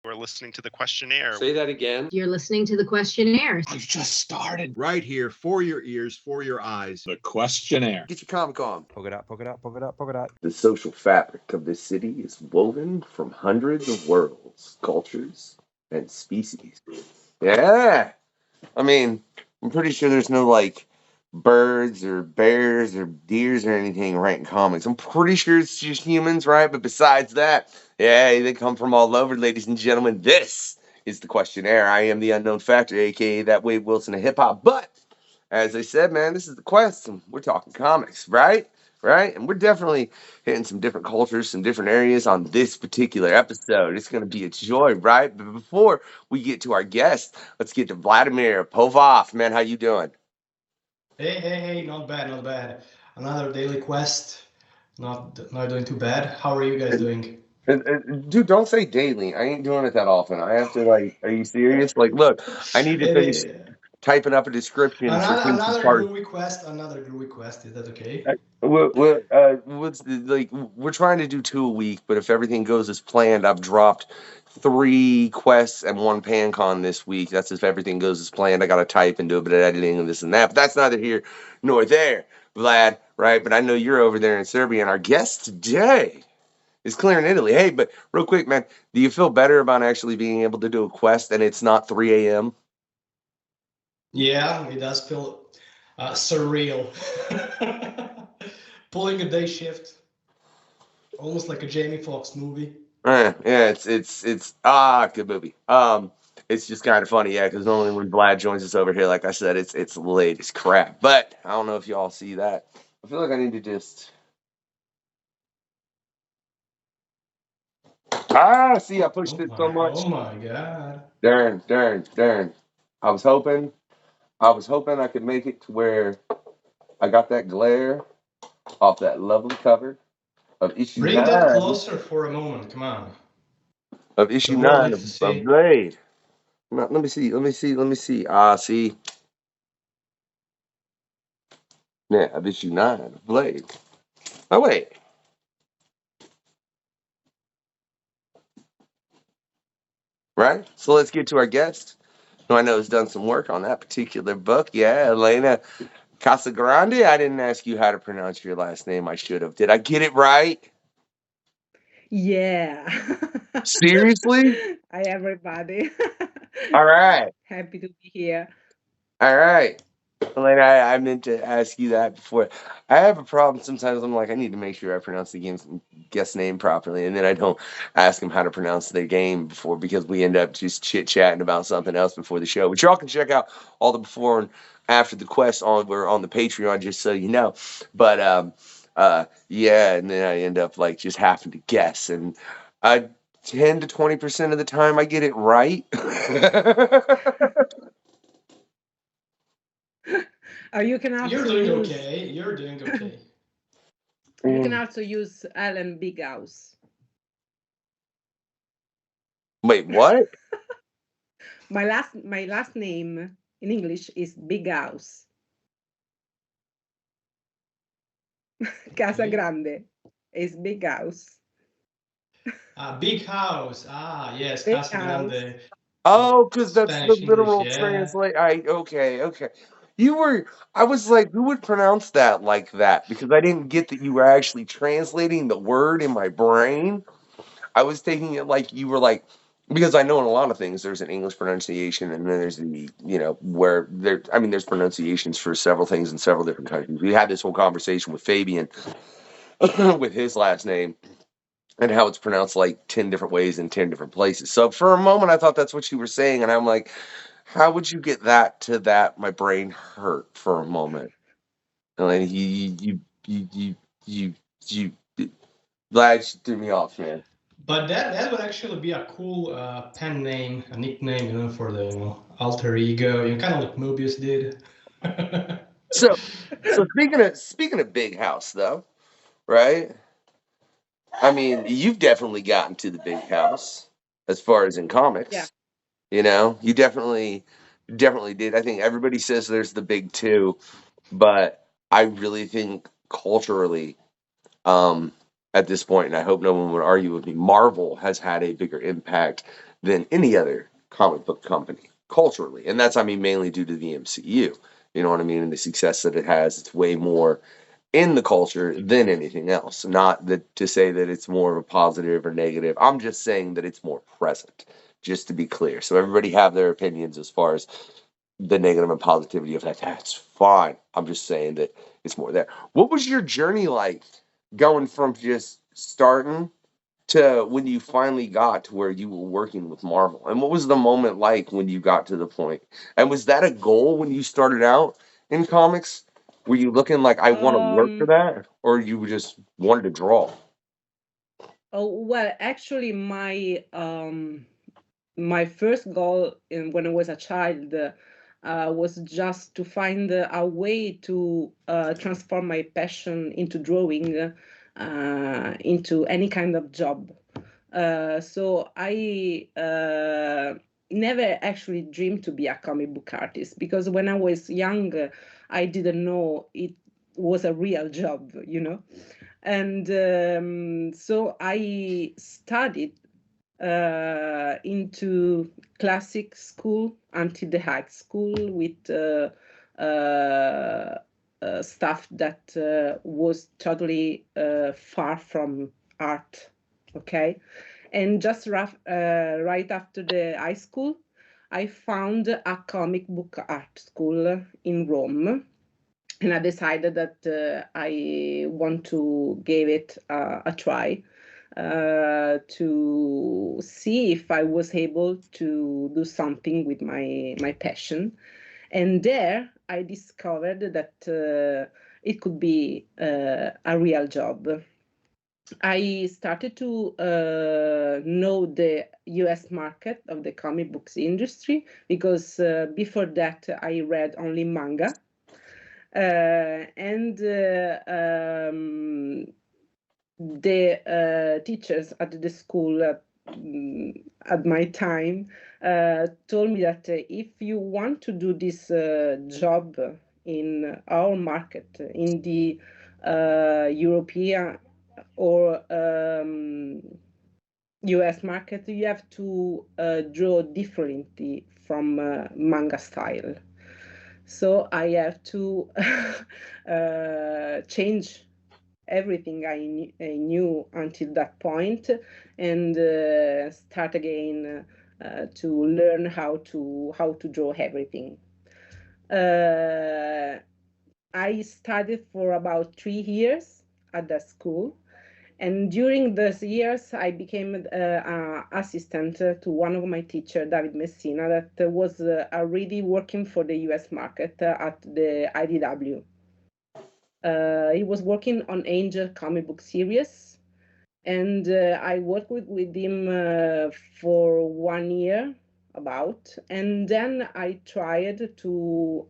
We're listening to the questionnaire. Say that again. You're listening to the questionnaires. I've just started. Right here, for your ears, for your eyes. The questionnaire. Get your comic on. Poke it out, poke it out, poke it out, poke it out. The social fabric of this city is woven from hundreds of worlds, cultures, and species. Yeah. I mean, I'm pretty sure there's no, like, birds or bears or deers or anything writing comics. I'm pretty sure it's just humans, right? But besides that, yeah, they come from all over, ladies and gentlemen. This is the questionnaire. I am the unknown factor, aka that Wade Wilson of hip hop. But as I said, man, this is the quest, and we're talking comics, right? Right? And we're definitely hitting some different cultures, some different areas on this particular episode. It's going to be a joy, right? But before we get to our guest, let's get to Vladimir Popov. Man, how you doing? Hey, not bad. Another daily quest. Not doing too bad. How are you guys doing? Dude, don't say daily. I ain't doing it that often. I have to, like, are you serious? Like, look, I need to finish typing up a description. Another glue request. Is that okay? We're trying to do 2 a week, but if everything goes as planned, I've dropped 3 quests and 1 PanCon this week. That's if everything goes as planned. I got to type and do a bit of editing and this and that, but that's neither here nor there, Vlad, right? But I know you're over there in Serbia, and our guest today is clear in Italy. Hey, but real quick, man, do you feel better about actually being able to do a quest and it's not 3 a.m.? Yeah, it does feel surreal. Pulling a day shift, almost like a Jamie Foxx movie. Yeah, it's good movie. It's just kind of funny, yeah, because normally when Vlad joins us over here, like I said, it's late as crap. But I don't know if y'all see that. I feel like I need to just see, I pushed it so much. Oh my god. Darn. I was hoping I could make it to where I got that glare off that lovely cover of issue 9. Bring that closer for a moment, come on. Of issue 9 of Blade. Let me see. See. Yeah, of issue 9 of Blade. Oh, wait. Right? So let's get to our guest, who I know has done some work on that particular book. Yeah, Elena Casagrande. I didn't ask you how to pronounce your last name. I should have. Did I get it right? Yeah. Seriously? Hi, everybody. All right. Happy to be here. All right. Elena, I meant to ask you that before. I have a problem sometimes. I'm like, I need to make sure I pronounce the guest name properly, and then I don't ask them how to pronounce their game before, because we end up just chit-chatting about something else before the show. But y'all can check out all the before and after the quest we're on the Patreon, just so you know. But yeah, and then I end up like just having to guess, and 10 to 20% of the time I get it right. You can also You're doing okay. You can also use Ellen Big House. Wait, what? My last name in English is Big House. Casagrande is Big House. Big house. Yes, Casagrande. Oh, because that's Spanish, the literal English, yeah. translate. Okay. I was like, who would pronounce that like that? Because I didn't get that you were actually translating the word in my brain. I was taking it like you were like, because I know in a lot of things there's an English pronunciation, and then there's the, where there's pronunciations for several things in several different countries. We had this whole conversation with Fabian with his last name, and how it's pronounced like 10 different ways in 10 different places. So for a moment, I thought that's what you were saying, and I'm like, how would you get that to that? My brain hurt for a moment. And you Glad you threw me off, man. But that would actually be a cool pen name, a nickname, for the alter ego, kind of like Mobius did. So speaking of big house, though, right? I mean, you've definitely gotten to the big house as far as in comics. Yeah. You definitely did. I think everybody says there's the big two, but I really think culturally, at this point, and I hope no one would argue with me, Marvel has had a bigger impact than any other comic book company culturally. And that's, I mean, mainly due to the MCU. You know what I mean? And the success that it has, it's way more in the culture than anything else. Not that to say that it's more of a positive or negative. I'm just saying that it's more present, just to be clear. So everybody have their opinions as far as the negative and positivity of that. That's fine. I'm just saying that it's more there. What was your journey like going from just starting to when you finally got to where you were working with Marvel? And what was the moment like when you got to the point? And was that a goal when you started out in comics? Were you looking like, I want to work for that? Or you just wanted to draw? Oh, well, actually, my first goal when I was a child was just to find a way to transform my passion into drawing into any kind of job. So I never actually dreamed to be a comic book artist, because when I was young, I didn't know it was a real job, you know. And so I studied into classic school until the high school with stuff that was totally far from art. Okay. And just right after the high school, I found a comic book art school in Rome, and I decided that I want to give it a try to see if I was able to do something with my passion. And there I discovered that it could be a real job. I started to know the US market of the comic books industry, because before that I read only manga. And the teachers at the school at my time told me that if you want to do this job in our market, in the European or US market, you have to draw differently from manga style. So I have to change everything I knew until that point, and start again to learn how to draw everything. I studied for about 3 years at that school, and during those years, I became an assistant to one of my teachers, David Messina, that was already working for the US market at the IDW. He was working on Angel comic book series, and I worked with him for 1 year about, and then I tried to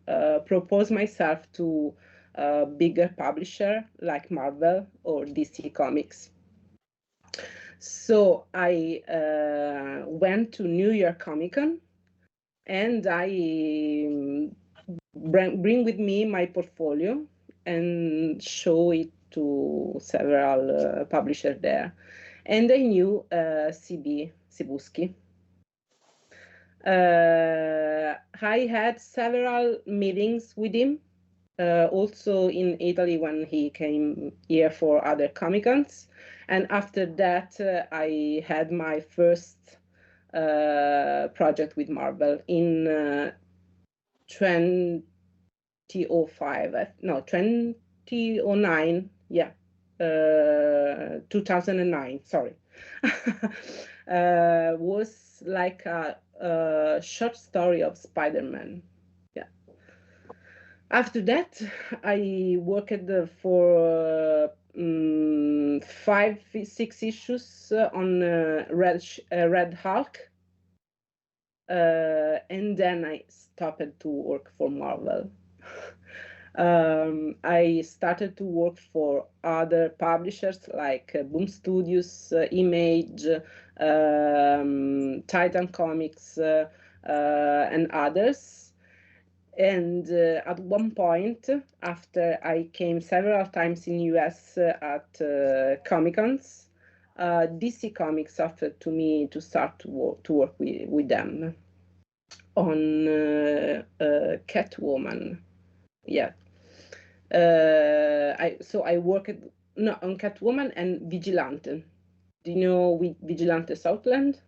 propose myself to a bigger publisher like Marvel or DC Comics. So I went to New York Comic Con, and I bring with me my portfolio and show it to several publishers there. And I knew CB Cebulski. I had several meetings with him, also in Italy when he came here for other Comic Cons. And after that, I had my first project with Marvel in 2005, no, 2009, yeah, 2009, sorry. Was like a short story of Spider-Man. Yeah. After that, I worked for 5-6 issues on Red Hulk. And then I stopped to work for Marvel. I started to work for other publishers like Boom Studios, Image, Titan Comics, and others. And at one point, after I came several times in US at Comic Cons, DC Comics offered to me to start to work with them on Catwoman. Yeah. I worked on Catwoman and Vigilante. Do you know Vigilante Southland?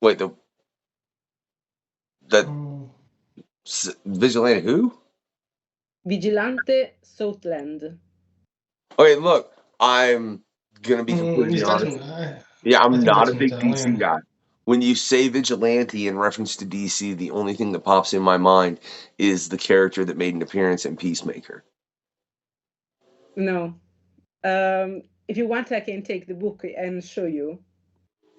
Wait, the Mm, Vigilante who? Vigilante Southland. Okay, look, I'm gonna be completely is that honest. an, Yeah, I I'm think not that's a an big DC Italian. guy. When you say vigilante in reference to DC, the only thing that pops in my mind is the character that made an appearance in Peacemaker. No. If you want, I can take the book and show you.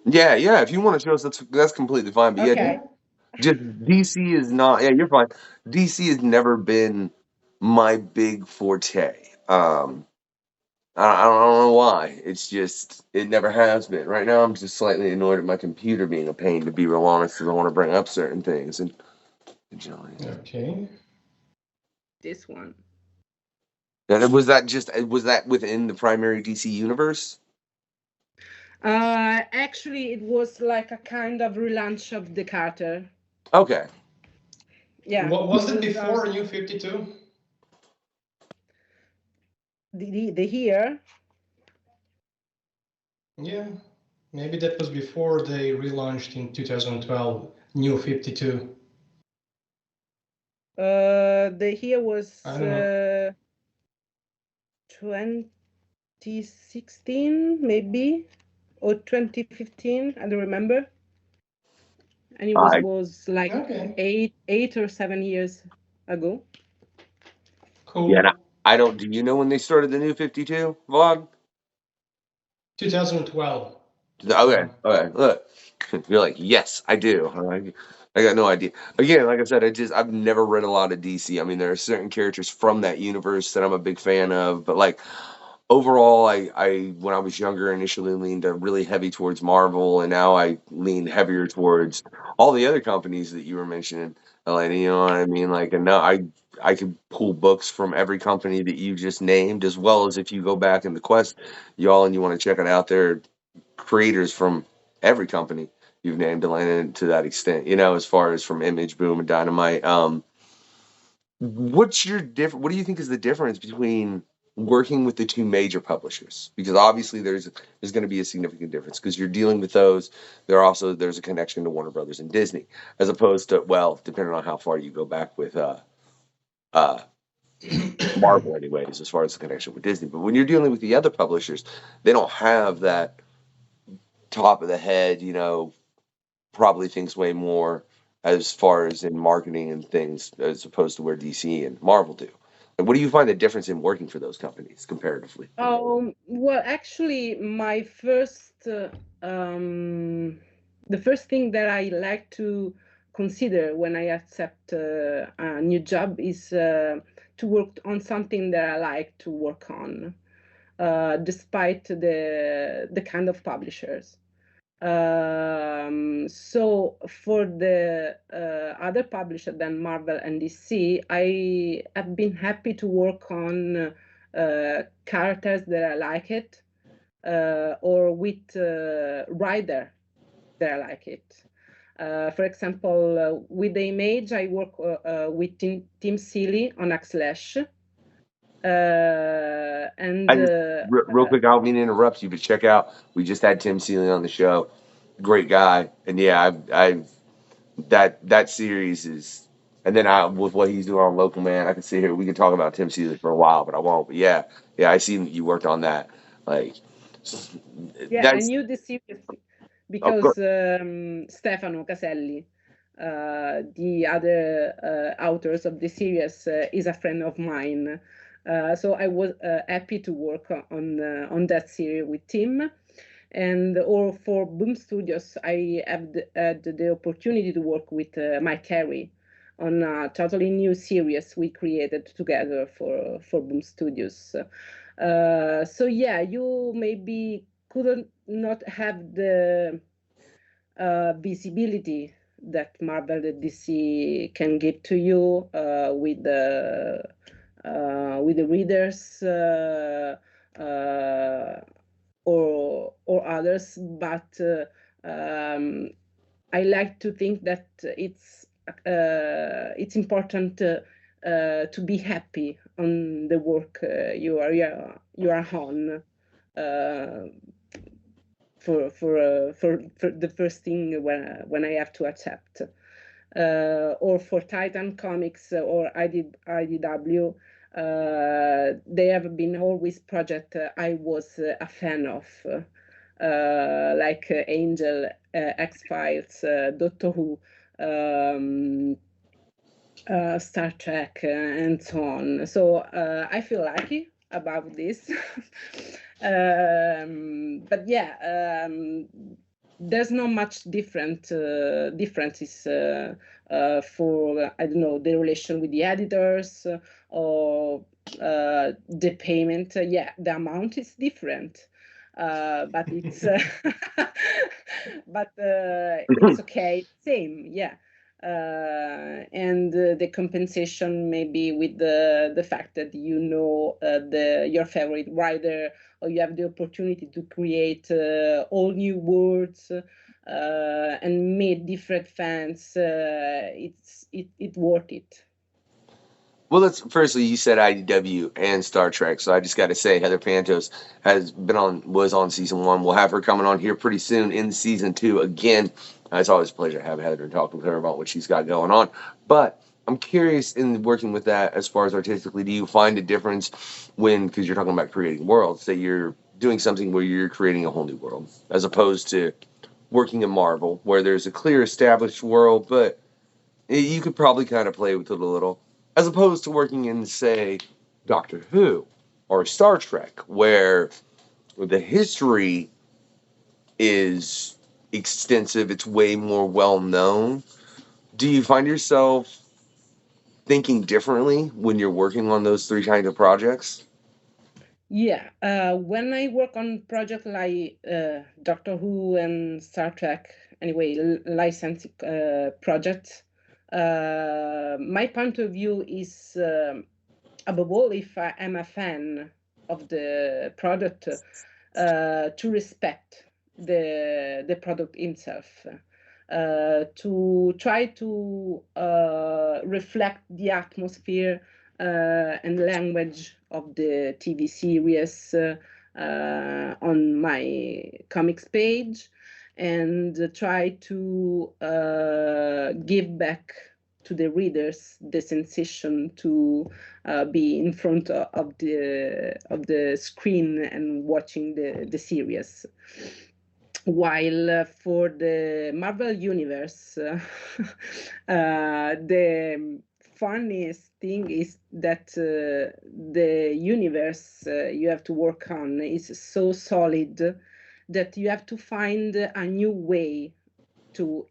Yeah, if you want to show us, that's completely fine. But yeah, Okay. just DC is not. Yeah, you're fine. DC has never been my big forte. I don't know why. It's just it never has been. Right now, I'm just slightly annoyed at my computer being a pain, to be real honest, because I want to bring up certain things and. Okay. This one. And was that within the primary DC universe? Actually, it was like a kind of relaunch of the Carter. Okay. Yeah. Was it before New 52? The year? Yeah, maybe that was before they relaunched in 2012 New 52. The year was I don't know. 2016, maybe, or 2015. I don't remember. And it was like Okay. 8 or 7 years ago. Cool. Yeah, I don't. Do you know when they started the New 52 vlog? 2012. Okay. Look, you're like, yes, I do. I got no idea. Again, like I said, I've never read a lot of DC. I mean, there are certain characters from that universe that I'm a big fan of, but like overall, I when I was younger, initially leaned really heavy towards Marvel, and now I lean heavier towards all the other companies that you were mentioning, Elena. You know what I mean? Like, and now I could pull books from every company that you just named, as well as if you go back in the Quest, y'all, and you want to check it out, there creators from every company you've named, Elena, to that extent. You know, as far as from Image, Boom, and Dynamite. What do you think is the difference between working with the two major publishers? Because obviously there's going to be a significant difference because you're dealing with those. There's a connection to Warner Brothers and Disney, as opposed to, well, depending on how far you go back with Marvel, anyways, as far as the connection with Disney. But when you're dealing with the other publishers, they don't have that top of the head, probably thinks way more as far as in marketing and things as opposed to where DC and Marvel do. And what do you find the difference in working for those companies comparatively? Well, actually, the first thing that I like to consider when I accept a new job is to work on something that I like to work on, despite the kind of publishers. So for the other publisher than Marvel and DC, I have been happy to work on characters that I like it, or with writer that I like it. For example, with the Image, I work with Tim Seeley on Slash. Real quick, I don't mean to interrupt you, but check out. We just had Tim Seeley on the show. Great guy, and yeah, I've that series is. And then with what he's doing on Local Man, I can sit here. We can talk about Tim Seeley for a while, but I won't. But yeah, I seen that you worked on that. Like, I that's knew the series of course. because Stefano Caselli, the other authors of the series, is a friend of mine. So I was happy to work on that series with Tim. Or for Boom Studios, I had the opportunity to work with Mike Carey on a totally new series we created together for Boom Studios. So yeah, you maybe couldn't not have the visibility that Marvel and DC can give to you with the readers or others, but I like to think that it's important to be happy on the work you are on. For the first thing when I have to accept, or for Titan Comics or IDW, they have been always project I was a fan of, like Angel, X-Files, Doctor Who, Star Trek, and so on. So I feel lucky about this. But yeah, there's not much differences for, I don't know, the relation with the editors or the payment. Yeah, the amount is different. But it's it's okay. Same, yeah. And the compensation maybe with the fact that your favorite writer, or you have the opportunity to create all new words and meet different fans. It's worth it. Well, firstly, you said IDW and Star Trek, so I just got to say Heather Pantos was on season 1. We'll have her coming on here pretty soon in season 2 again. It's always a pleasure to have Heather and talk with her about what she's got going on. But I'm curious, in working with that, as far as artistically, do you find a difference because you're talking about creating worlds, that you're doing something where you're creating a whole new world, as opposed to working in Marvel, where there's a clear established world, but you could probably kind of play with it a little, as opposed to working in, say, Doctor Who or Star Trek, where the history is extensive, it's way more well known. Do you find yourself thinking differently when you're working on those 3 kinds of projects? Yeah, when I work on projects like Doctor Who and Star Trek, anyway, licensing projects, my point of view is, above all, if I am a fan of the product, to respect the product itself, to try to reflect the atmosphere and language of the TV series on my comics page, and try to give back to the readers the sensation to be in front of the screen and watching the series. While for the Marvel universe, the funniest thing is that the universe you have to work on is so solid that you have to find a new way to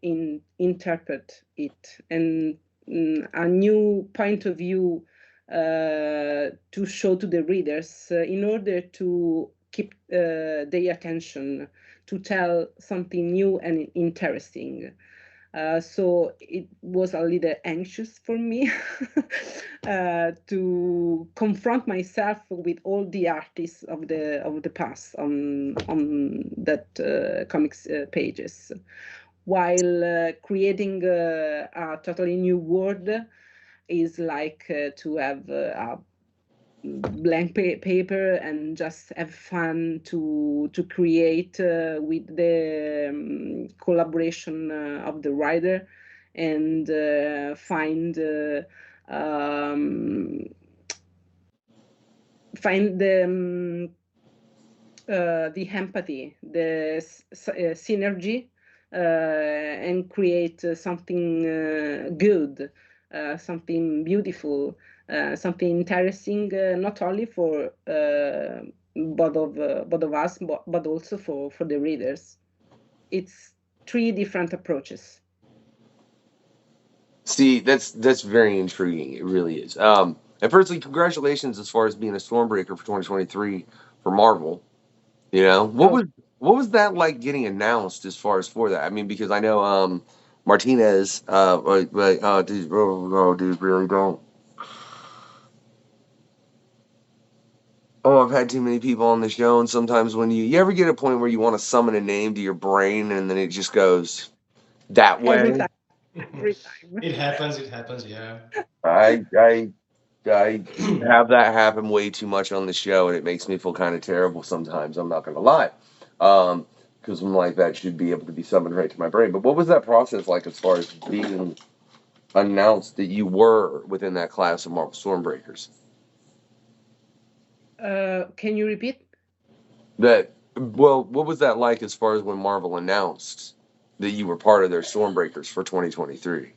interpret it, and a new point of view to show to the readers in order to keep their attention, to tell something new and interesting. So it was a little anxious for me to confront myself with all the artists of the past on that comics pages, while creating a totally new world is like to have a blank paper and just have fun to create with the collaboration of the writer, and find the empathy, the synergy, and create something good, something beautiful, something interesting, not only for both of us, but also for the readers. It's 3 different approaches. See, that's very intriguing. It really is. And firstly, congratulations as far as being a Stormbreaker for 2023 for Marvel. You know, what was that like getting announced as far as for that? I mean, because I know Martinez, dude, really don't. Oh, I've had too many people on the show, and sometimes when you ever get a point where you want to summon a name to your brain, and then it just goes that Every way. time, every time. It happens, yeah. I have that happen way too much on the show, and it makes me feel kind of terrible sometimes. I'm not gonna lie, because I'm like that should be able to be summoned right to my brain. But what was that process like as far as being announced that you were within that class of Marvel Stormbreakers? Can you repeat? What was that like as far as when Marvel announced that you were part of their Stormbreakers for 2023?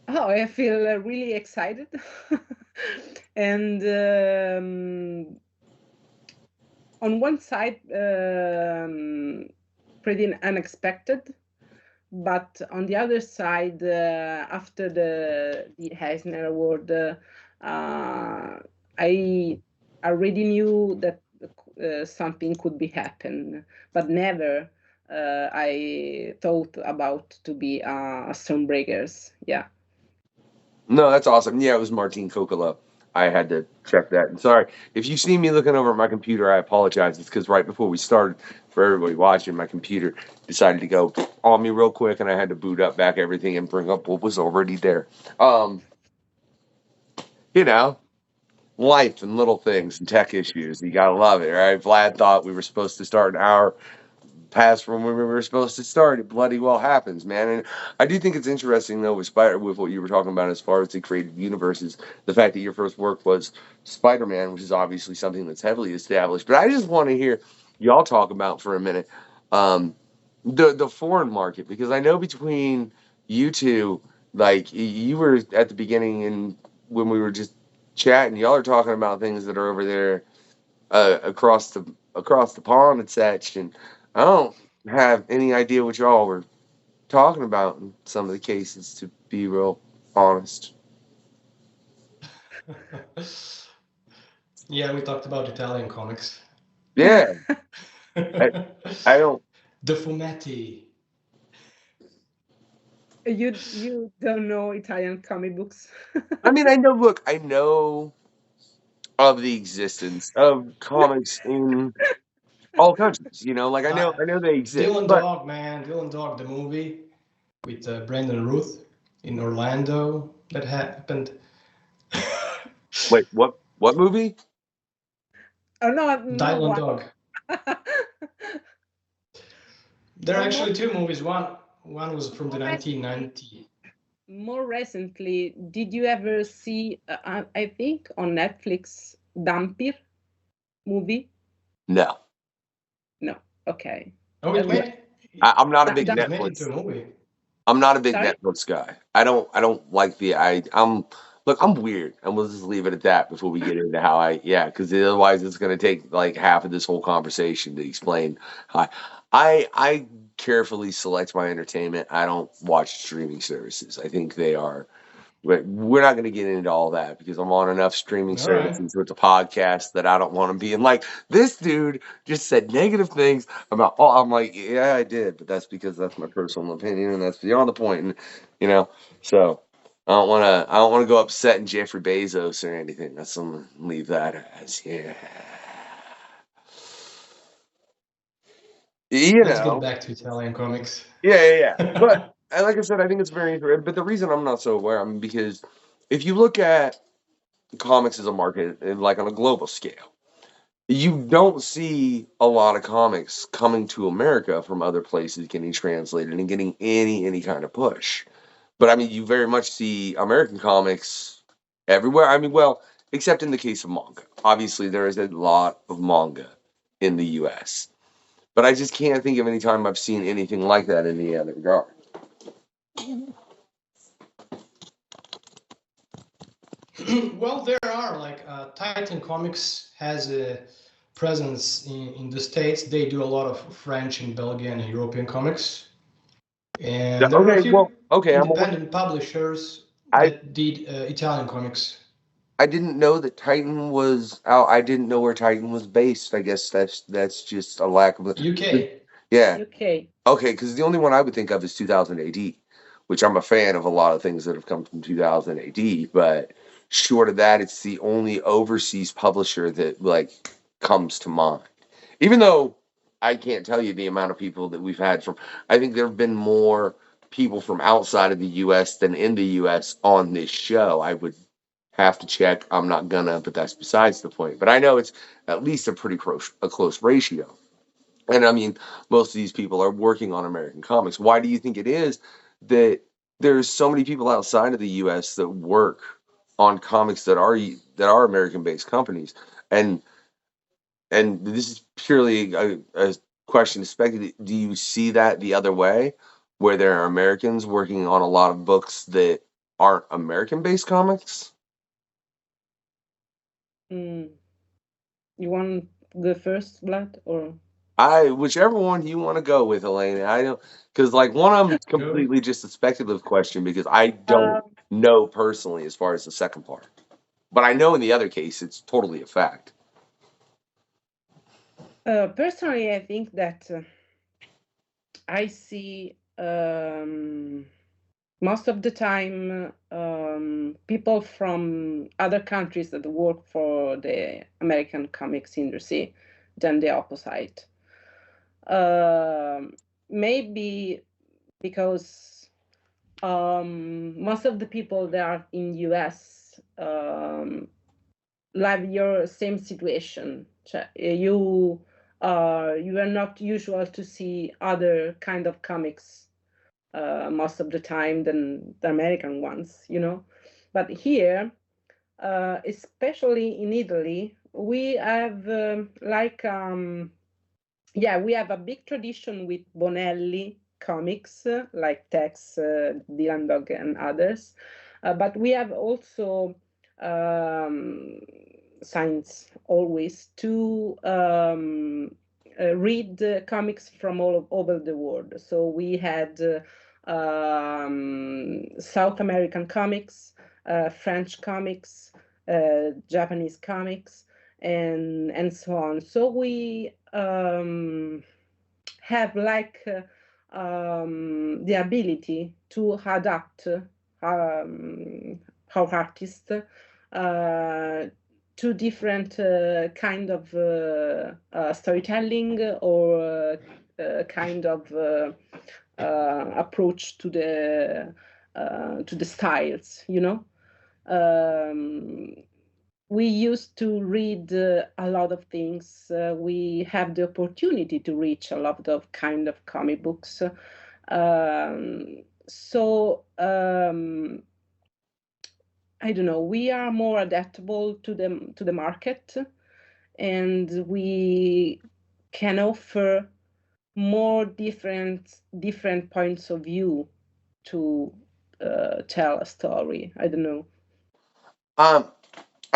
Oh, I feel really excited and on one side pretty unexpected, but on the other side, after the Eisner Award, I already knew that something could be happen, but never I thought about to be Stormbreakers. Yeah. No, that's awesome. Yeah, it was Martin Kokolo. I had to check that. And sorry, if you see me looking over at my computer, I apologize. It's because right before we started, for everybody watching, my computer decided to go on me real quick, and I had to boot up back everything and bring up what was already there. You know, life and little things and tech issues. You gotta love it, right? Vlad thought we were supposed to start an hour past from when we were supposed to start. It bloody well happens, man. And I do think it's interesting though with what you were talking about as far as the creative universes, the fact that your first work was Spider-Man, which is obviously something that's heavily established. But I just want to hear y'all talk about for a minute the foreign market, because I know between you two, like you were at the beginning and when we were just chatting, y'all are talking about things that are over there across the pond and such, and I don't have any idea what y'all were talking about in some of the cases, to be real honest. Yeah, we talked about Italian comics. Yeah, I don't. The fumetti. You don't know Italian comic books? I mean, I know. Look, I know of the existence of comics in all countries. You know, like I know they exist, Dylan but Dog, man. Dylan Dog, the movie with Brandon Ruth in Orlando that happened. wait, what movie? Oh no Dylan one. Dog. There are Or actually two movies. One was from the more recently, 1990. more recently, did you ever see? I think on Netflix, Dampir movie. No, No, okay. Oh, it made I'm not a big it was made into Netflix. a movie. I'm not a big Sorry. Netflix guy. I don't like the I'm look, I'm weird, and we'll just leave it at that before we get into how because otherwise it's gonna take like half of this whole conversation to explain how I carefully select my entertainment. I don't watch streaming services. I think they are. But we're not going to get into all that because I'm on enough streaming All right. services with the podcast that I don't want to be in. Like this dude just said negative things about. Oh, I'm like, yeah, I did, but that's because that's my personal opinion, and that's beyond the point. And so I don't want to. I don't want to go upsetting Jeffrey Bezos or anything. That's I'm gonna leave that as Let's get back to Italian comics. Yeah. But like I said, I think it's very interesting. But the reason I'm not so aware, because if you look at comics as a market, like on a global scale, you don't see a lot of comics coming to America from other places getting translated and getting any kind of push. But I mean, you very much see American comics everywhere. I mean, well, except in the case of manga. Obviously, there is a lot of manga in the U.S., but I just can't think of any time I've seen anything like that in the other regard. Well, there are like Titan Comics has a presence in the States. They do a lot of French and Belgian and European comics. And there are a few independent publishers that did Italian comics. I didn't know that Titan was out. I didn't know where Titan was based. I guess that's just a lack of UK. Yeah. UK. Okay, because the only one I would think of is 2000 AD, which I'm a fan of a lot of things that have come from 2000 AD. But short of that, it's the only overseas publisher that like comes to mind. Even though I can't tell you the amount of people that we've had from, I think there have been more people from outside of the U.S. than in the U.S. on this show. I would have to check. I'm not gonna, but that's besides the point. But I know it's at least a pretty close ratio. And I mean, most of these people are working on American comics. Why do you think it is that there's so many people outside of the U.S. that work on comics that are American-based companies? And this is purely a question to speculate. Do you see that the other way, where there are Americans working on a lot of books that aren't American-based comics? You want the first, Vlad, or? Whichever one you want to go with, Elena. I don't, because like one of them is completely just a speculative question because I don't know personally as far as the second part, but I know in the other case it's totally a fact. Personally, I think that I see most of the time people from other countries that work for the American comics industry than the opposite. Maybe because most of the people that are in US live your same situation. You are not usual to see other kind of comics most of the time than the American ones, you know. But here, especially in Italy, we have we have a big tradition with Bonelli comics, like Tex, Dylan Dog, and others. But we have also signs always to read comics from all over the world. So we had South American comics, French comics, Japanese comics, and so on. So we have like the ability to adapt our artists to different kind of storytelling or kind of approach to the styles, you know. We used to read a lot of things. We have the opportunity to reach a lot of kind of comic books. I don't know. We are more adaptable to the market, and we can offer more different points of view to tell a story. I don't know. I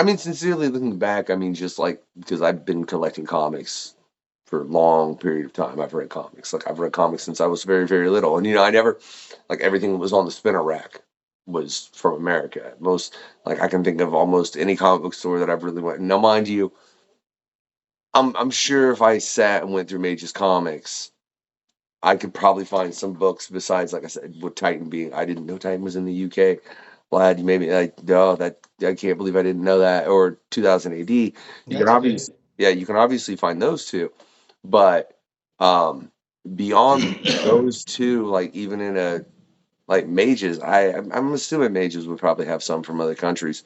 mean, sincerely looking back, I mean, just like because I've been collecting comics for a long period of time. I've read comics. Like I've read comics since I was very, very little. And I never like everything that was on the spinner rack was from America. Most like I can think of almost any comic book store that I've really went. Now, mind you, I'm sure if I sat and went through Mage's Comics, I could probably find some books besides, like I said, with Titan being. I didn't know Titan was in the UK. Glad you made me like, no, that I can't believe I didn't know that. Or 2000 AD. You can obviously, yeah, you can obviously find those two, but beyond those two, like even in a like Mages, I'm assuming Mages would probably have some from other countries.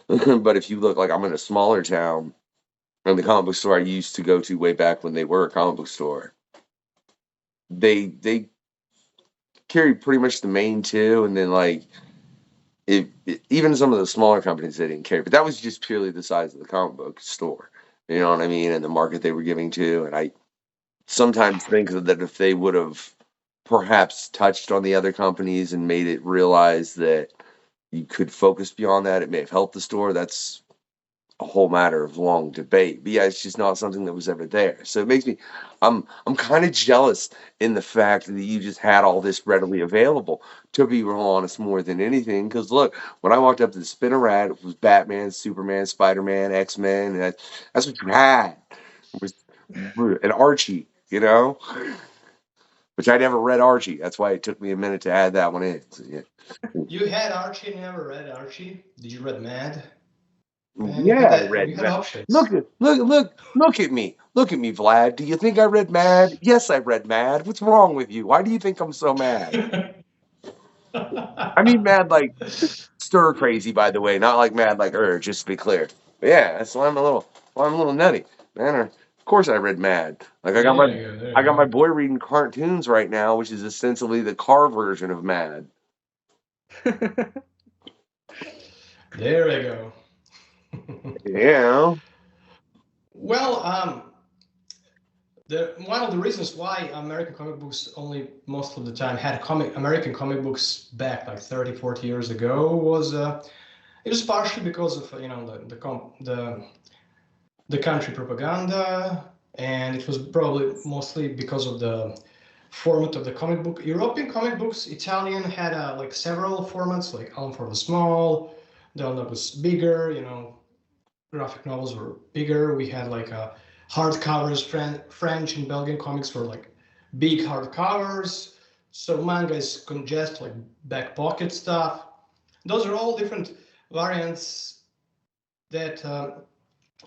But if you look, like I'm in a smaller town, and the comic book store I used to go to way back when they were a comic book store, they carry pretty much the main two, and then like even some of the smaller companies they didn't carry, but that was just purely the size of the comic book store. You know what I mean? And the market they were giving to. And I sometimes think that if they would have perhaps touched on the other companies and made it realize that you could focus beyond that, it may have helped the store. That's a whole matter of long debate. But yeah, it's just not something that was ever there. So it makes me, I'm kind of jealous in the fact that you just had all this readily available. To be real honest, more than anything, because look, when I walked up to the spinner rack, it was Batman, Superman, Spider-Man, X-Men, and that's what you had. It was an Archie, you know. which I never read Archie. That's why it took me a minute to add that one in. So, yeah. You had Archie, never read Archie? Did you read Mad? Man, Yeah, I read you had Mad. options. Look at me. Look at me, Vlad. Do you think I read Mad? Yes, I read Mad. What's wrong with you? Why do you think I'm so mad? I mean mad like stir crazy, by the way, not like mad like just to be clear. But yeah, that's why I'm a little nutty. Man, of course I read Mad. Like I got my boy reading cartoons right now, which is essentially the car version of Mad. There we go. Yeah. Well, one of the reasons why American comic books only most of the time had American comic books back like 30, 40 years ago was it was partially because of the country propaganda, and it was probably mostly because of the format of the comic book. European comic books, Italian had like several formats, like Alan for the Small, the one that was bigger, graphic novels were bigger. We had like hardcovers. French and Belgian comics were like big hardcovers. So manga is just like back pocket stuff. Those are all different variants that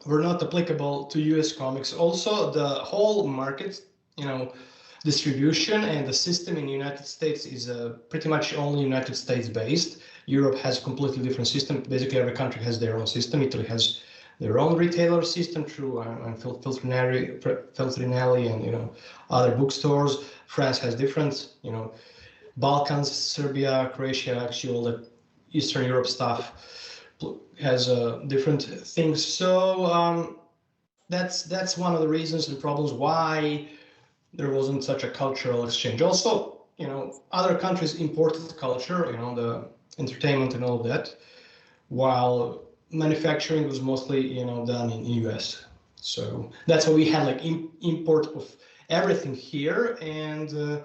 were not applicable to US comics. Also, the whole market, distribution and the system in the United States is pretty much only United States based. Europe has a completely different system. Basically, every country has their own system. Italy has their own retailer system through Feltrinelli and other bookstores. France has different, Balkans, Serbia, Croatia, actually all the Eastern Europe stuff has different things. So that's one of the reasons and problems why there wasn't such a cultural exchange. Also, other countries imported culture, the entertainment and all of that, while manufacturing was mostly, done in US. So that's why we had like import of everything here, and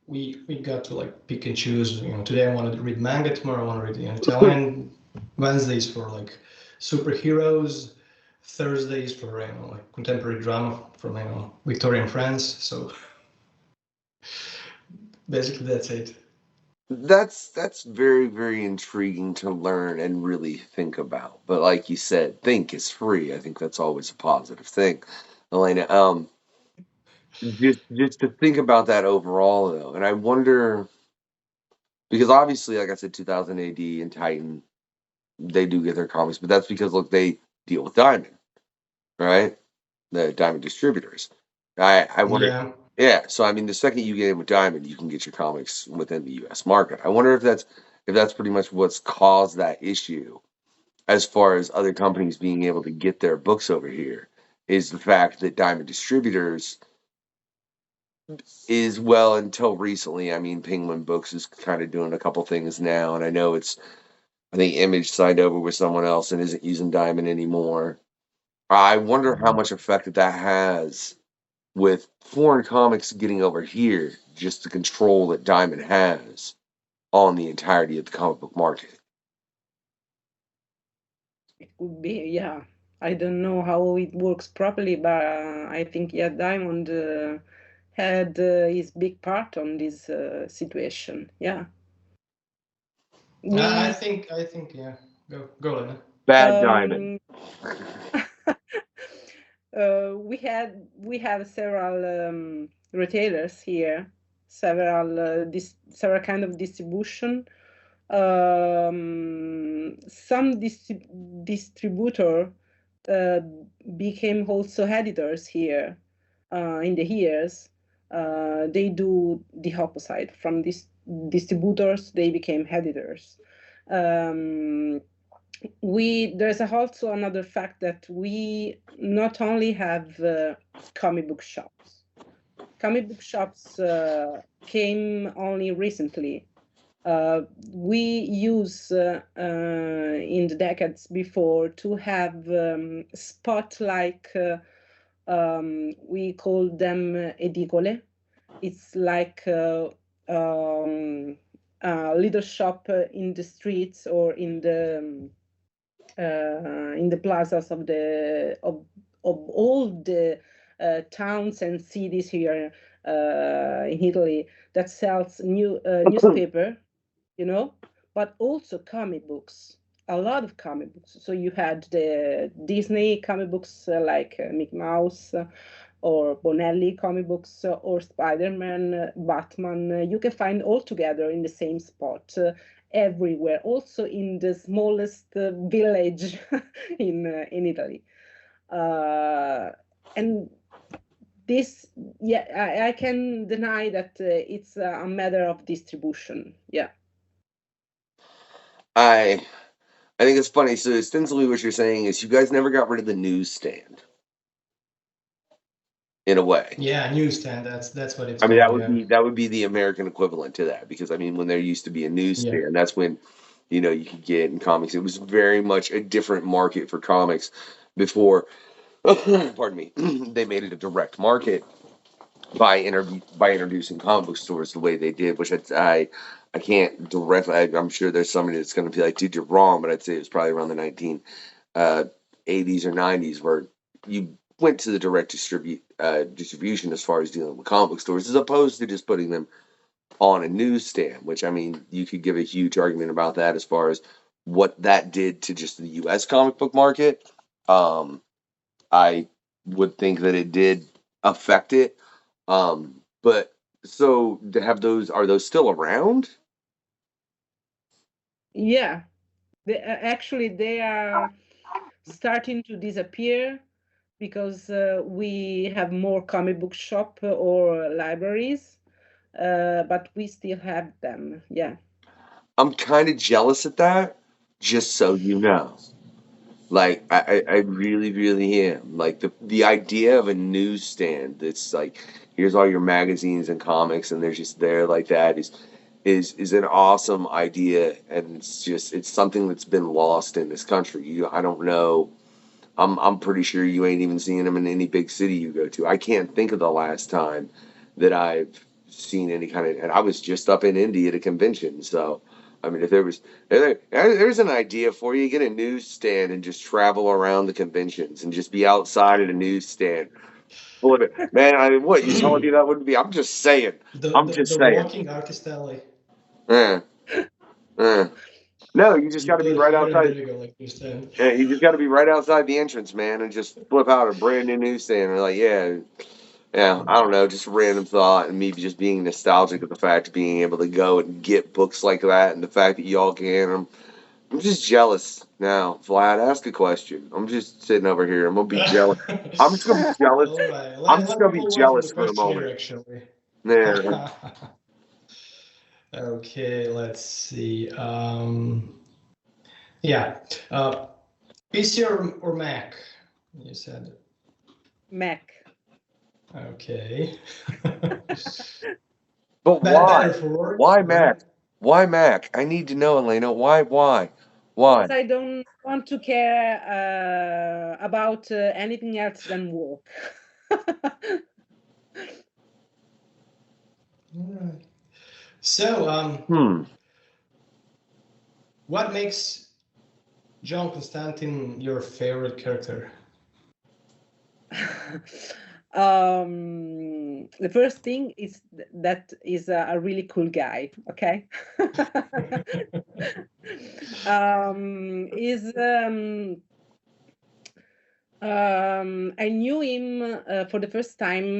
we got to like pick and choose. Today I want to read manga, tomorrow I want to read Italian. Wednesdays for like superheroes, Thursdays for like contemporary drama from Victorian France. So basically that's it. That's very, very intriguing to learn and really think about. But like you said, think is free. I think that's always a positive thing, Elena. Just to think about that overall though, and I wonder because obviously, like I said, 2000 AD and Titan, they do get their comics, but that's because look, they deal with Diamond, right? The Diamond distributors. I wonder. Yeah, so I mean, the second you get in with Diamond, you can get your comics within the U.S. market. I wonder if that's pretty much what's caused that issue, as far as other companies being able to get their books over here, is the fact that Diamond distributors is well until recently. I mean, Penguin Books is kind of doing a couple things now, and I know I think Image signed over with someone else and isn't using Diamond anymore. I wonder how much effect that has with foreign comics getting over here, just the control that Diamond has on the entirety of the comic book market. It could be, yeah. I don't know how it works properly, but I think, yeah, Diamond had his big part on this situation. Yeah. I think, yeah. Go, Lena. Bad Diamond. We have several retailers here, several kind of distribution. Some distributor became also editors here in the years. They do the opposite. From distributors, they became editors. There's also another fact that we not only have comic book shops. Comic book shops came only recently. We used in the decades before to have spot like we call them edicole. It's like a little shop in the streets or in the plazas of all the towns and cities here in Italy that sells newspaper, you know, but also comic books, a lot of comic books. So you had the Disney comic books like Mickey Mouse or Bonelli comic books or Spider-Man, Batman. You can find all together in the same spot everywhere, also in the smallest village in Italy. And this, yeah, I can deny that it's a matter of distribution. Yeah. I think it's funny. So ostensibly what you're saying is you guys never got rid of the newsstand. In a way. Yeah, newsstand. That's what it's I mean, called. that would be the American equivalent to that, because I mean, when there used to be a newsstand, that's when, you know, you could get in comics. It was very much a different market for comics before. Pardon me. They made it a direct market by introducing comic book stores the way they did, which I can't directly. I'm sure there's somebody that's going to be like, dude, you're wrong, but I'd say it was probably around the 1980s or 90s where you went to the direct distribution as far as dealing with comic book stores, as opposed to just putting them on a newsstand, which, I mean, you could give a huge argument about that as far as what that did to just the U.S. comic book market. I would think that it did affect it. But so to have those, are those still around? Yeah, actually they are starting to disappear because we have more comic book shop or libraries, but we still have them. Yeah. I'm kind of jealous at that, just so you know. Like I really, really am. Like the idea of a newsstand that's like, here's all your magazines and comics, and they're just there like that is an awesome idea, and it's something that's been lost in this country. I don't know. I'm pretty sure you ain't even seeing them in any big city you go to. I can't think of the last time that I've seen any kind of. And I was just up in India at a convention, so I mean, if there's an idea for you, get a newsstand and just travel around the conventions and just be outside at a newsstand. Man, I mean, what you telling me that wouldn't be? I'm just saying. I'm just The saying. walking artist alley. Eh, eh. No, you just You got to be put right here and outside. there you go, like you said. Yeah, you just got to be right outside the entrance, man, and just flip out a brand new newsstand. And like, yeah, I don't know, just a random thought, and me just being nostalgic of the fact of being able to go and get books like that, and the fact that y'all can. I'm just jealous now. Vlad, ask a question. I'm just sitting over here. I'm gonna be jealous. I'm just gonna be jealous. All right. I'm just Let gonna be people learn from the jealous for a questionnaire, moment. actually. Yeah. Okay, let's see. Yeah. PC or Mac? You said. Mac. Okay. But Better for work. Why Go Mac? ahead. Why Mac? I need to know, Elena. Why? Because I don't want to care about anything else than work. All right. So, what makes John Constantine your favorite character? The first thing is that is a really cool guy. Okay. I knew him for the first time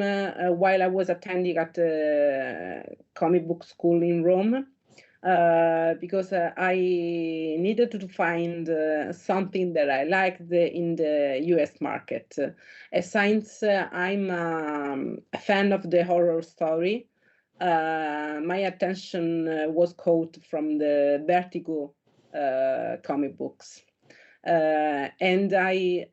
while I was attending at the comic book school in Rome. Because I needed to find something that I liked in the US market. Since I'm a fan of the horror story, my attention was caught from the Vertigo comic books. And I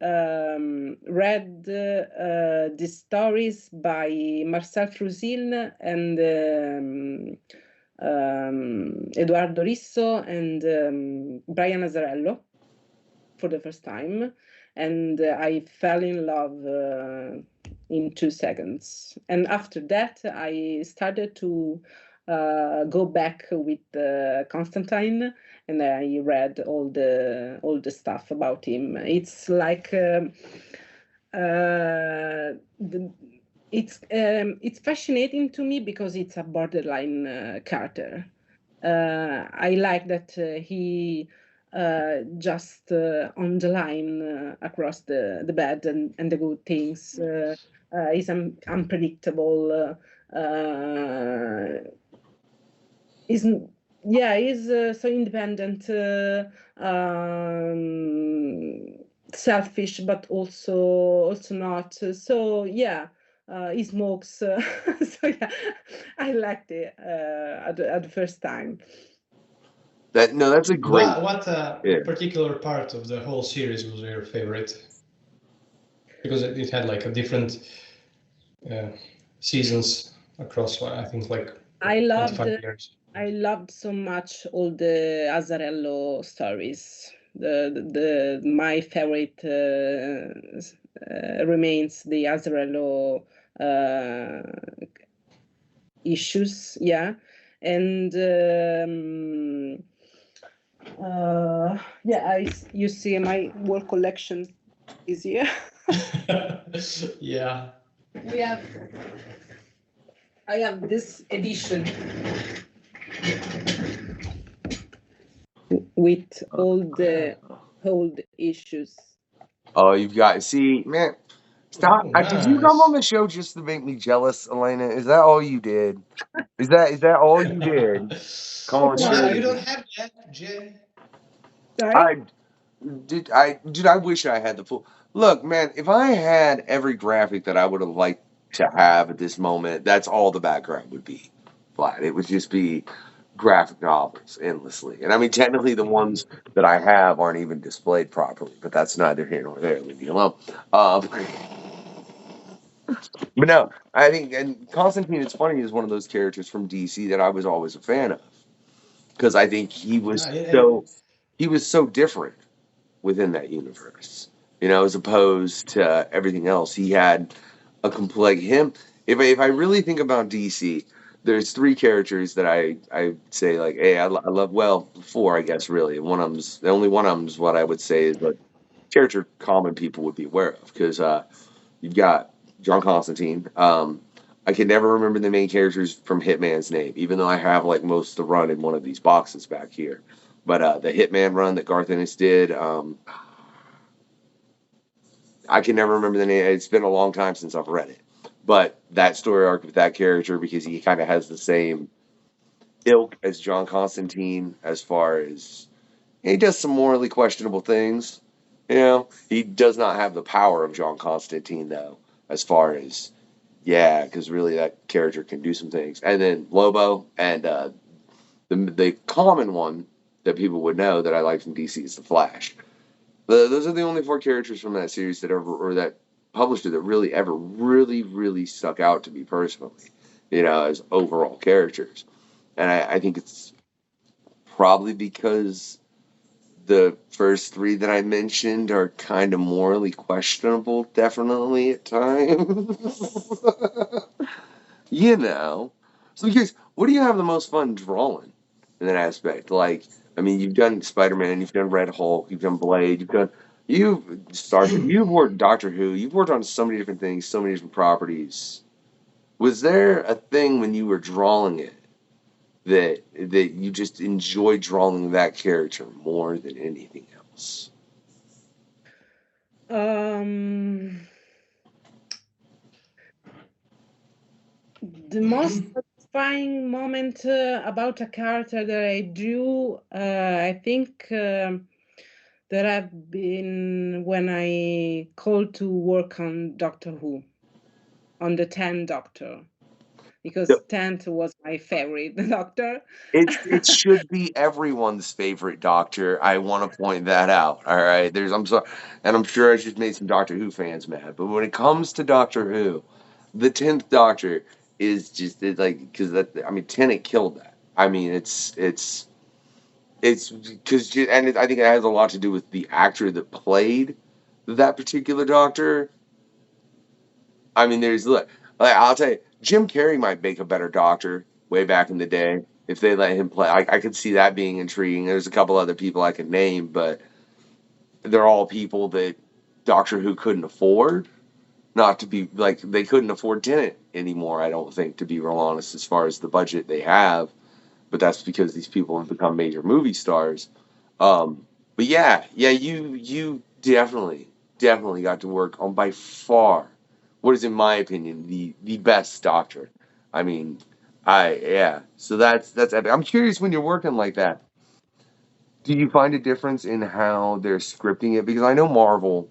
read the stories by Marcel Frusil and Edoardo Risso and Brian Azzarello for the first time, and I fell in love in 2 seconds. And after that, I started to go back with Constantine, and I read all the stuff about him. It's like it's fascinating to me because it's a borderline character. I like that he just on the line across the bad and the good things. Is unpredictable. Is Is so independent, selfish, but also not. So yeah, he smokes. So yeah, I liked it at the first time. That's a great. What Yeah. particular part of the whole series was your favorite? Because it had like a different seasons across, I think, like I 25 years. so much all the Azzarello stories. My favorite remains the Azzarello issues. Yeah, and you see my work collection is here. Yeah. I have this edition with all the old issues. Oh, you've got man. Stop! Oh, Did you come on nice. the show just to make me jealous, Elena? Is that all you did? Is that all you did? Come on, No, show you me. don't have that, Jay. Sorry? I wish I had the full. Look, man, if I had every graphic that I would have liked to have at this moment, that's all the background would be. Flat. It would just be graphic novels endlessly. And I mean, technically, the ones that I have aren't even displayed properly, but that's neither here nor there. Leave me alone. But no, I think, and Constantine, it's funny, is one of those characters from DC that I was always a fan of because I think he was so different within that universe, as opposed to everything else. He had a complete him. If I really think about DC, there's three characters that I say like, hey, I love. Well, four, I guess, really. One of them's the only one of them's what I would say is like character common people would be aware of because you've got John Constantine. I can never remember the main characters from Hitman's name, even though I have like most of the run in one of these boxes back here. But the Hitman run that Garth Ennis did, I can never remember the name. It's been a long time since I've read it. But that story arc with that character, because he kind of has the same ilk as John Constantine, as far as he does some morally questionable things. He does not have the power of John Constantine, though, as far as, yeah, because really that character can do some things. And then Lobo, and the common one that people would know that I like from DC is the Flash. Those are the only four characters from that series that ever, or that publisher that really ever really stuck out to me personally, as overall characters. And I think it's probably because the first three that I mentioned are kind of morally questionable, definitely at times. So, curious, what do you have the most fun drawing in that aspect? Like, I mean, you've done Spider-Man, you've done Red Hulk, you've done Blade, you've worked Doctor Who, you've worked on so many different things, so many different properties. Was there a thing when you were drawing it that you just enjoyed drawing that character more than anything else? The most satisfying moment about a character that I drew, I think that have been when I called to work on Doctor Who, on the 10th Doctor, because 10th was my favorite Doctor. It should be everyone's favorite Doctor. I want to point that out. All right, I'm sorry, and I'm sure I just made some Doctor Who fans mad. But when it comes to Doctor Who, the 10th Doctor is just like, because Tennant killed that. I mean, it's because, and I think it has a lot to do with the actor that played that particular Doctor. I mean, look, like, I'll tell you, Jim Carrey might make a better Doctor way back in the day if they let him play. I could see that being intriguing. There's a couple other people I could name, but they're all people that Doctor Who couldn't afford. not to be like they couldn't afford Tenet anymore. I don't think, to be real honest, as far as the budget they have. But that's because these people have become major movie stars. But yeah, you definitely got to work on by far what is, in my opinion, the best Doctor. I mean, So that's epic. I'm curious, when you're working like that, do you find a difference in how they're scripting it? Because I know Marvel,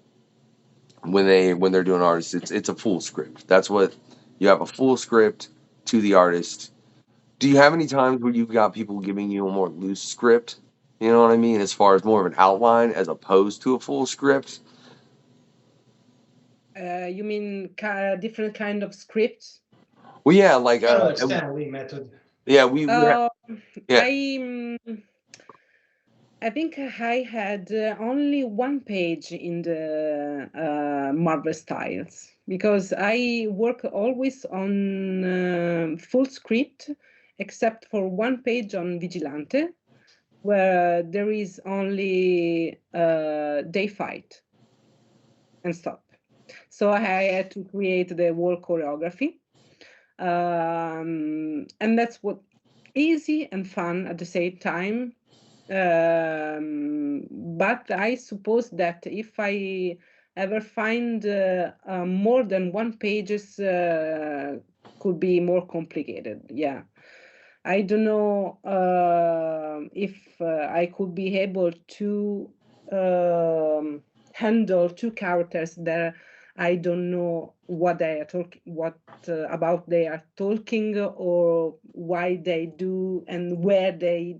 when they're doing artists, it's a full script. That's what you have, a full script to the artist. Do you have any times where you've got people giving you a more loose script? You know what I mean? As far as more of an outline as opposed to a full script? You mean different kind of scripts? Well, yeah, like, Kind of like Stanley method. yeah, yeah. I think I had only one page in the Marvel styles, because I work always on full script, except for one page on Vigilante, where there is only they fight and stop. So I had to create the whole choreography. And that's what easy and fun at the same time. But I suppose that if I ever find more than one pages, could be more complicated. Yeah, I don't know if I could be able to handle two characters that I don't know what they are talking, what about they are talking, or why they do, and where they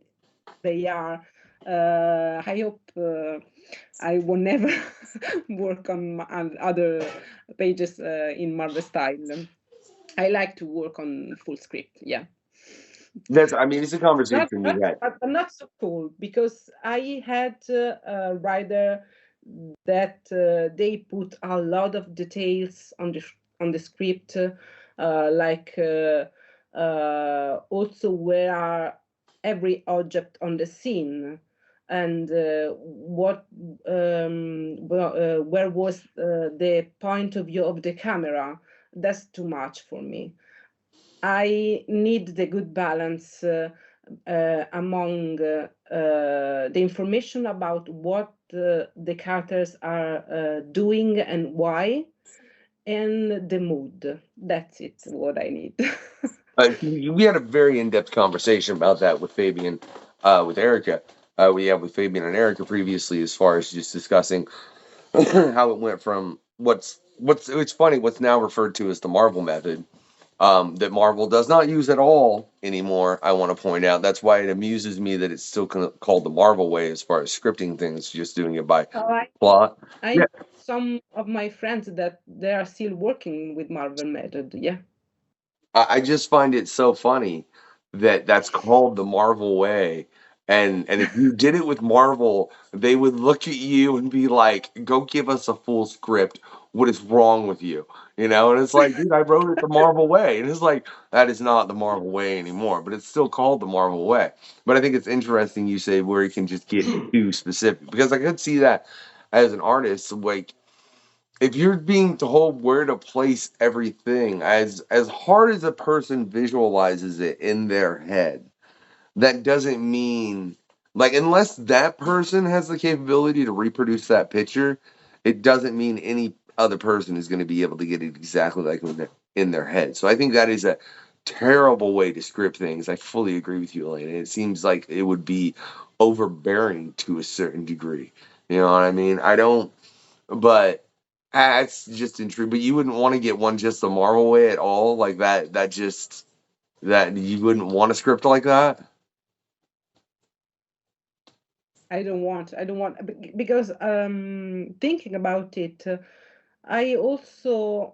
are. I hope I will never work on other pages in Marvel style. I like to work on full script. Yeah. I mean, it's a conversation we had. Not so cool, because I had a writer that they put a lot of details on the script, like also where are every object on the scene, and where was the point of view of the camera. That's too much for me. I need the good balance among the information about what the characters are doing and why, and the mood. That's it, what I need. We had a very in-depth conversation about that with Fabian, with Erica. We had with Fabian and Erica previously, as far as just discussing how it went from it's funny, what's now referred to as the Marvel method, that Marvel does not use at all anymore. I want to point out that's why it amuses me that it's still called the Marvel way as far as scripting things, just doing it by plot. I know some of my friends that they are still working with Marvel method. Yeah. I just find it so funny that that's called the Marvel way. And if you did it with Marvel, they would look at you and be like, "Go give us a full script. What is wrong with you?" You know? And it's like, dude, I wrote it the Marvel way. And it's like, that is not the Marvel way anymore, but it's still called the Marvel way. But I think it's interesting you say where you can just get too specific, because I could see that as an artist, like, if you're being told where to place everything, as hard as a person visualizes it in their head, that doesn't mean, like, unless that person has the capability to reproduce that picture, it doesn't mean any other person is going to be able to get it exactly like in their head. So I think that is a terrible way to script things. I fully agree with you, Elena. It seems like it would be overbearing to a certain degree. You know what I mean? I don't, but that's just intriguing. But you wouldn't want to get one just the Marvel way at all, like that. That you wouldn't want a script like that. I don't want, because thinking about it, I also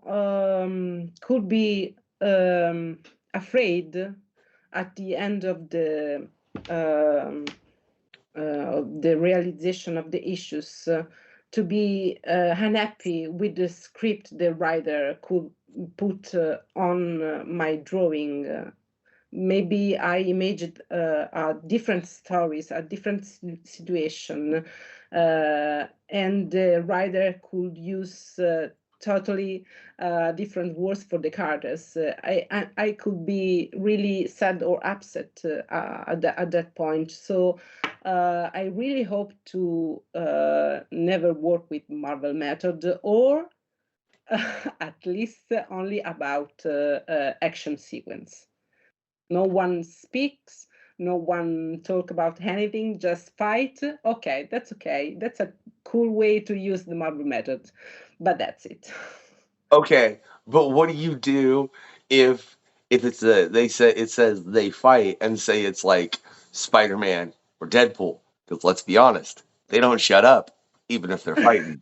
could be afraid at the end of the realization of the issues, to be unhappy with the script the writer could put on my drawing. Maybe I imagined different stories, a different situation, and the writer could use totally different words for the characters. I could be really sad or upset at that point. So I really hope to never work with Marvel method, or at least only about action sequence. No one speaks, no one talk about anything, just fight. Okay, that's okay. That's a cool way to use the Marvel method, but that's it. Okay, but what do you do if it's it says they fight and say it's like Spider-Man or Deadpool? Because let's be honest, they don't shut up even if they're fighting.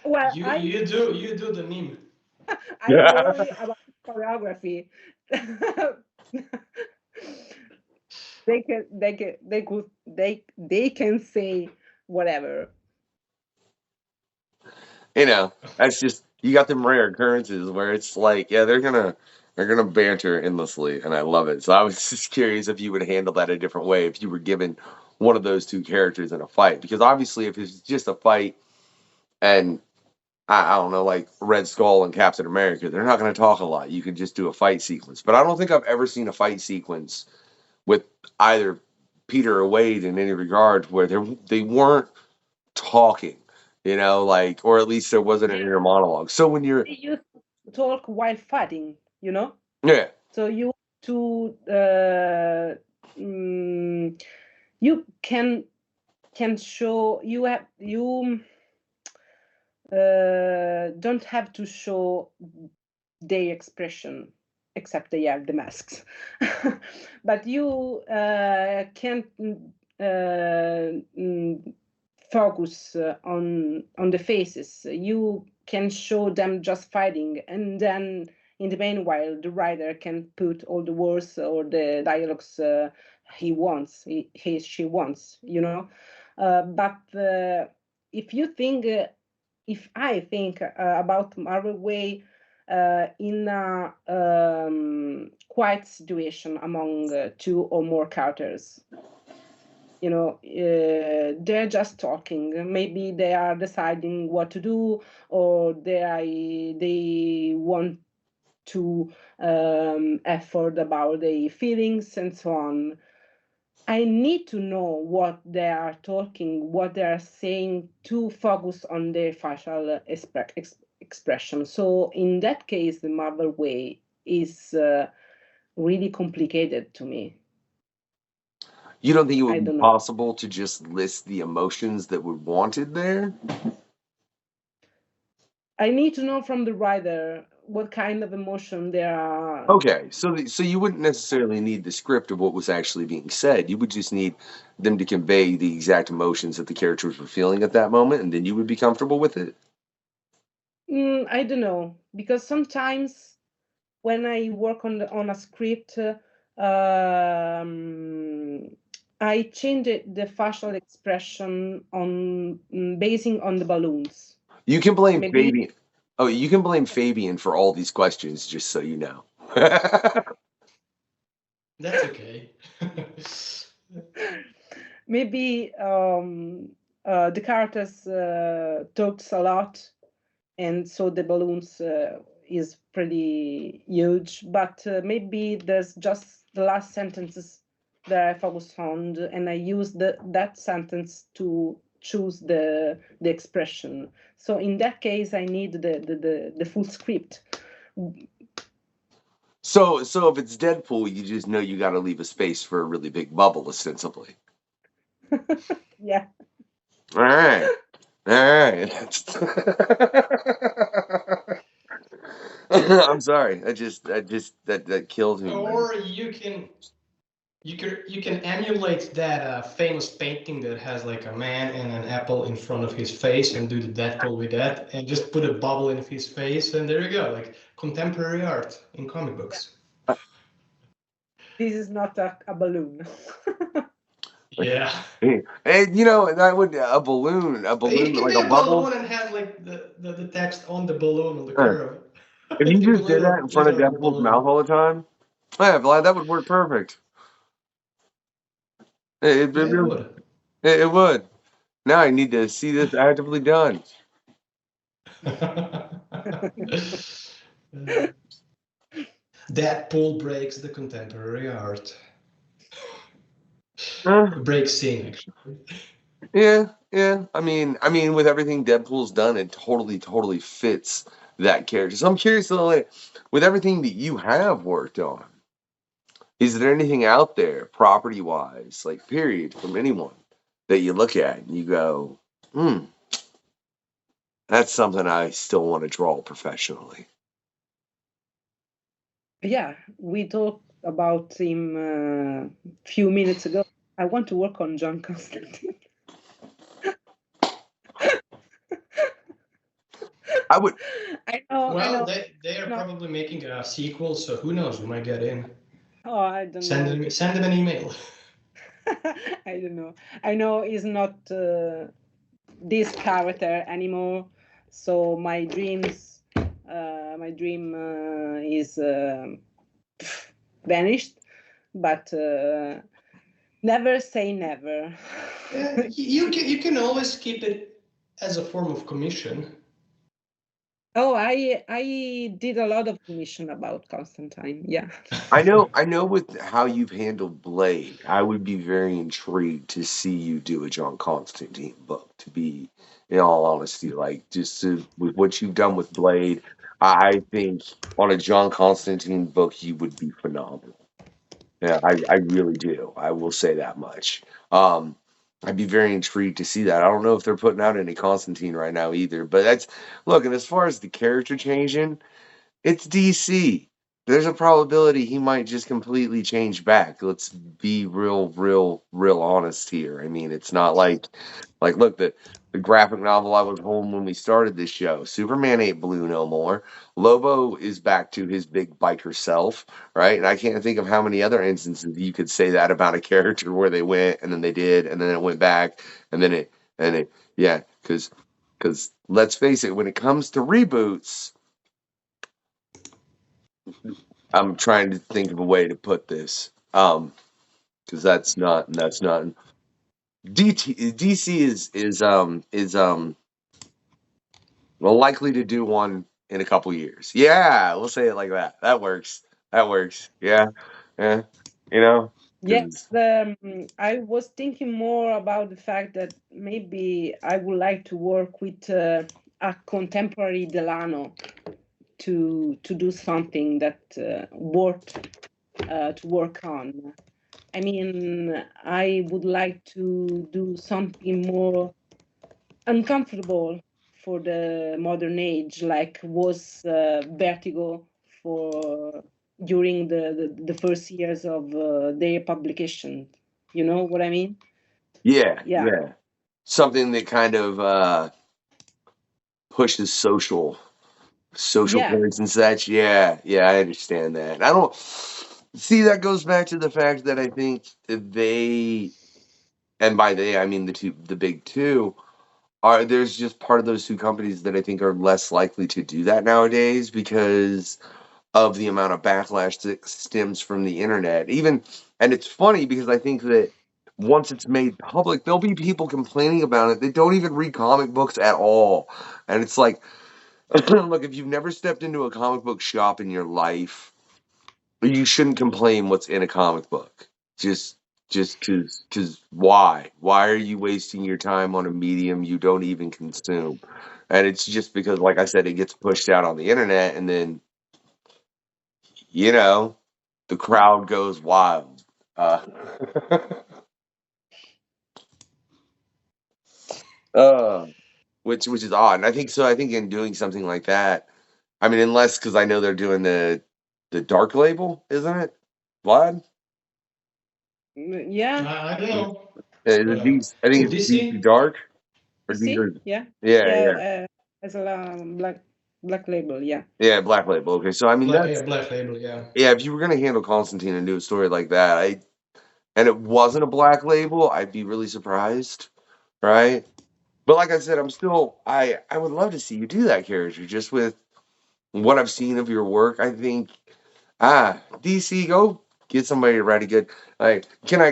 Well, You do the meme. I worry about choreography. They can say whatever. You know, that's just you got them rare occurrences where it's like, yeah, they're gonna banter endlessly, and I love it. So I was just curious if you would handle that a different way if you were given one of those two characters in a fight, because obviously if it's just a fight and I don't know, like Red Skull and Captain America, they're not going to talk a lot. You can just do a fight sequence. But I don't think I've ever seen a fight sequence with either Peter or Wade in any regard where they weren't talking, like, or at least there wasn't an inner monologue. So when you're, They used to talk while fighting, yeah, So you to you can show you don't have to show their expression, except they have the masks. But you can focus on the faces. You can show them just fighting, and then in the meanwhile, the writer can put all the words or the dialogues she wants, she wants, But if you think, if I think about Marvel Way in a quiet situation among two or more characters, they're just talking. Maybe they are deciding what to do, or they want to effort about their feelings and so on. I need to know what they are talking, what they are saying, to focus on their facial expression. So in that case, the Marvel Way is really complicated to me. you don't think it would I be don't know. possible to just list the emotions that were wanted there? I need to know from the writer what kind of emotion they are. Okay, so you wouldn't necessarily need the script of what was actually being said. You would just need them to convey the exact emotions that the characters were feeling at that moment, and then you would be comfortable with it. I don't know, because sometimes when I work on a script, I change the facial expression on basing on the balloons. You can blame Maybe Fabian. Oh, you can blame Fabian for all these questions, just so you know. That's okay. maybe the characters talks a lot, and so the balloons is pretty huge. But maybe there's just the last sentences that I focus on, and I use that sentence to choose the expression. So in that case, I need the full script. So if it's Deadpool, you just know you got to leave a space for a really big bubble, ostensibly. Yeah. All right. I'm sorry. That killed me. Or you can emulate that famous painting that has like a man and an apple in front of his face, and do the Deadpool with that, and just put a bubble in his face, and there you go, like contemporary art in comic books. This is not a balloon. Yeah. And that would a balloon You can like be a a bubble. balloon and have like the text on the balloon on the curve. If you just did that in front of Literal Deadpool's balloon. mouth all the time, yeah, Vlad, that would work perfect. It Yeah, it really, would. it would. Now I need to see this actively done. Deadpool breaks the contemporary art. Breaks scene, actually. Yeah. I mean, with everything Deadpool's done, it totally fits that character. So I'm curious, though, like, with everything that you have worked on, is there anything out there, property-wise, like, period, from anyone, that you look at and you go, that's something I still want to draw professionally? Yeah, we talked about him a few minutes ago. I want to work on John Constantine. I would. I know. They are probably making a sequel, so who knows? We might get in. Oh, I don't know. Send them an email. I don't know. I know he's not this character anymore. So my dream is vanished. But never say never. You can always keep it as a form of commission. Oh, I did a lot of commission about Constantine. Yeah. I know with how you've handled Blade, I would be very intrigued to see you do a John Constantine book, to be, in all honesty, like, with what you've done with Blade, I think on a John Constantine book, you would be phenomenal. Yeah, I really do. I will say that much. I'd be very intrigued to see that. I don't know if they're putting out any Constantine right now either, but look, and as far as the character changing, it's DC. There's a probability he might just completely change back. Let's be real honest here. I mean, it's not like look, the graphic novel I was home when we started this show. Superman ain't blue no more. Lobo is back to his big biker self, right? And I can't think of how many other instances you could say that about a character where they went and then they did and then it went back and then it yeah, because let's face it, when it comes to reboots, I'm trying to think of a way to put this, because that's not DC is well, likely to do one in a couple years. Yeah, we'll say it like that. That works. Yeah, you know. Yes, I was thinking more about the fact that maybe I would like to work with a contemporary Delano to do something that worth to work on. I mean, I would like to do something more uncomfortable for the modern age, like was Vertigo for during the first years of their publication. You know what I mean? Yeah. Something that kind of pushes social points and such. Yeah, I understand that. I don't see that goes back to the fact that I think that they, and by they I mean the big two, there's just part of those two companies that I think are less likely to do that nowadays because of the amount of backlash that stems from the internet. And it's funny because I think that once it's made public, there'll be people complaining about it. They don't even read comic books at all. And it's like, look, if you've never stepped into a comic book shop in your life, you shouldn't complain what's in a comic book. Just because why? Why are you wasting your time on a medium you don't even consume? And it's just because, like I said, it gets pushed out on the internet, and then the crowd goes wild. Which is odd, and I think so. I think in doing something like that, I mean, unless because I know they're doing the dark label, isn't it, Vlad? Yeah. I don't know. I think it's DC Dark. Or DC? Yeah. As a black label, yeah. Yeah, black label. Okay, so I mean black label, yeah. Yeah, if you were gonna handle Constantine and do a story like that, and it wasn't a black label, I'd be really surprised, right? But like I said, I would love to see you do that character just with what I've seen of your work. I think DC, go get somebody to write a good, like, can I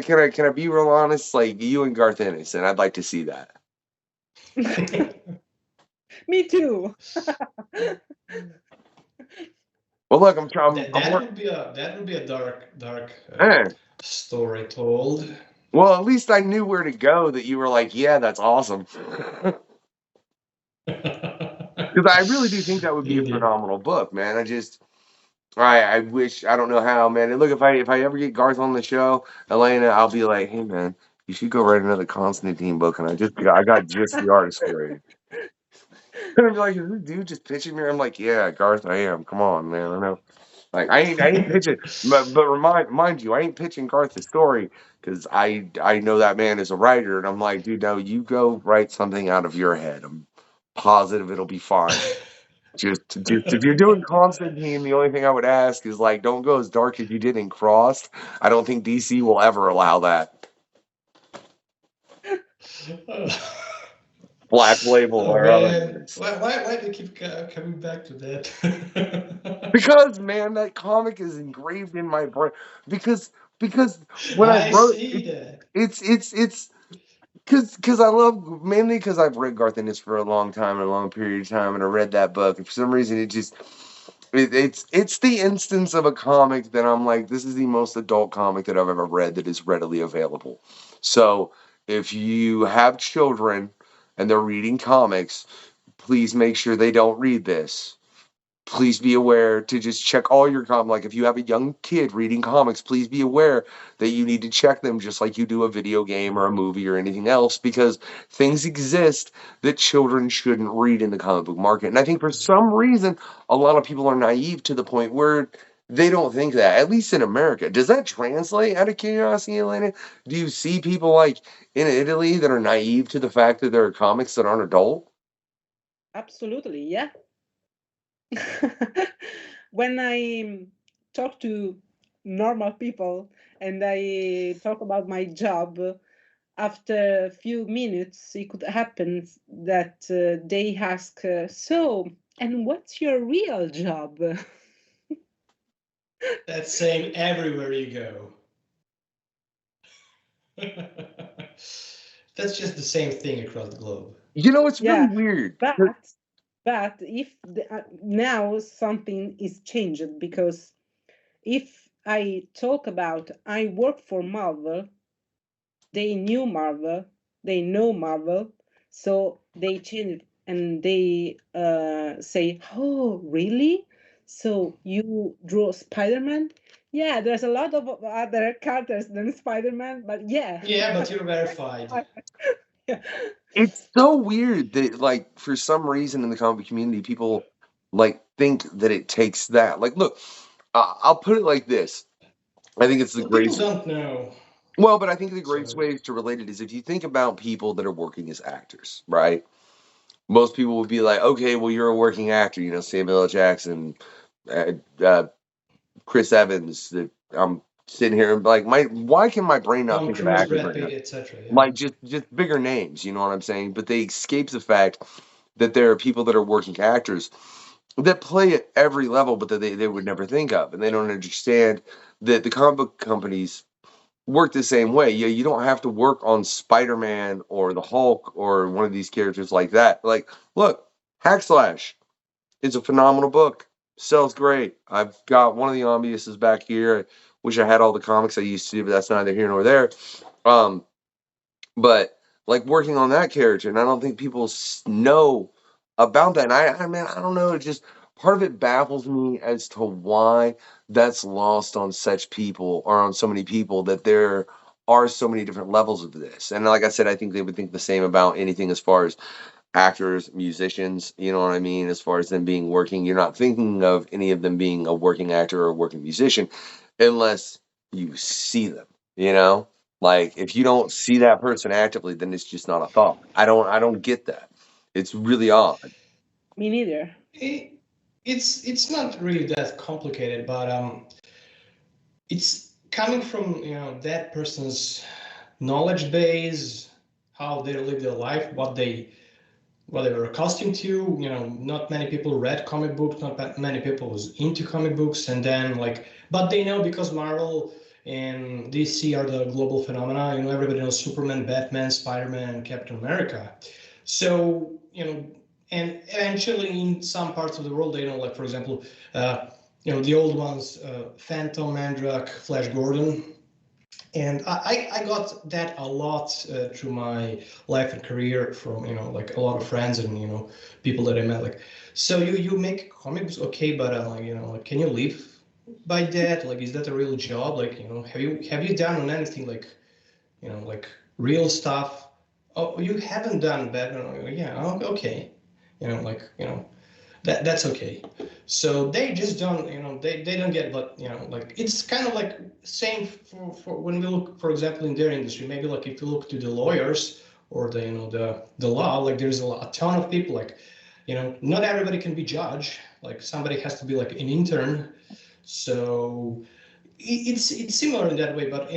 be real honest, like you and Garth Ennis, and I'd like to see that. Me too. Well, look, I'm trying. That would be a dark Eh. story told. Well, at least I knew where to go. That you were like, yeah, that's awesome. Because I really do think that would be a Indeed. phenomenal book, man. I wish, I don't know how, man. And look, if I ever get Garth on the show, Elena, I'll be like, hey, man, you should go write another Constantine book, and I got just the artist for you. And I'm like, is this dude just pitching me? I'm like, yeah, Garth, I am. Come on, man. I know. Like, I ain't pitching, but mind you, I ain't pitching Garth the story because I know that man is a writer, and I'm like, dude, no, you go write something out of your head. I'm positive it'll be fine. Just if you're doing Constantine, the only thing I would ask is like, don't go as dark as you did in Crossed. I don't think DC will ever allow that. Black Label or man. otherwise. Why do you keep coming back to that? Because, man, that comic is engraved in my brain. Because when I wrote see that. it's because I love, mainly because I've read Garth Ennis for a long time, a long period of time, and I read that book, and for some reason it's the instance of a comic that I'm like, this is the most adult comic that I've ever read that is readily available. So if you have children and they're reading comics, please make sure they don't read this. Please be aware to just check all your like if you have a young kid reading comics, please be aware that you need to check them just like you do a video game or a movie or anything else, because things exist that children shouldn't read in the comic book market. And I think for some reason, a lot of people are naive to the point where they don't think that, at least in America. Does that translate, out of curiosity, Elena? Do you see people like in Italy that are naive to the fact that there are comics that aren't adult? Absolutely, yeah. When I talk to normal people and I talk about my job, after a few minutes, it could happen that they ask, so, and what's your real job? That's same everywhere you go. That's just the same thing across the globe. You know, it's really Yeah, weird. but if now something is changed, because if I talk about I work for Marvel, they knew Marvel, they know Marvel, so they change and they say, "Oh, really? So you draw Spider-Man?" Yeah, there's a lot of other characters than Spider-Man, but yeah. Yeah, but you're verified. Yeah. It's so weird that, like, for some reason in the comic community, people like think that it takes that. Like, look, I'll put it like this. I think it's the Well, people greatest. don't know. Well, but I think the greatest So way to relate it is if you think about people that are working as actors, right? Most people would be like, okay, well, you're a working actor, you know, Samuel L. Jackson, uh, uh, Chris Evans. That I'm sitting here and like, why can my brain not Tom think of Cruise, actors Brad right now? Pitt, etc. Yeah. Like just bigger names, you know what I'm saying? But they escape the fact that there are people that are working actors that play at every level, but that they would never think of, and they don't understand that the comic book companies work the same way. Yeah, you don't have to work on Spider-Man or the Hulk or one of these characters like that. Like, look, Hack Slash is a phenomenal book. Sells great. I've got one of the omnibuses back here. I wish I had all the comics I used to, but that's neither here nor there. But like working on that character, and I don't think people know about that. And I mean, I don't know. It just part of it baffles me as to why that's lost on such people or on so many people, that there are so many different levels of this. And like I said, I think they would think the same about anything as far as actors, musicians. You know what I mean? As far as them being working, you're not thinking of any of them being a working actor or a working musician unless you see them. You know? Like if you don't see that person actively, then it's just not a thought. I don't get that. It's really odd. Me neither. It's not really that complicated, but it's coming from that person's knowledge base, how they live their life, what they were accustomed to. Not many people read comic books, not many people was into comic books, and then but they know because Marvel and DC are the global phenomena. Everybody knows Superman, Batman, Spider-Man, Captain America. So and eventually in some parts of the world, they don't, like, for example, the old ones, Phantom, Mandrake, Flash Gordon. And I got that a lot through my life and career from, like, a lot of friends and, people that I met. Like, so you make comics, okay, but like, can you live by that? Like, is that a real job? Like, have you done on anything like, like real stuff? Oh, you haven't done Batman. Yeah, okay. That's okay. So they just don't, they don't get, but like, it's kind of like same for when we look, for example, in their industry. Maybe like if you look to the lawyers or the law, like there's a ton of people, like, not everybody can be judge. Like somebody has to be like an intern. So it's similar in that way, but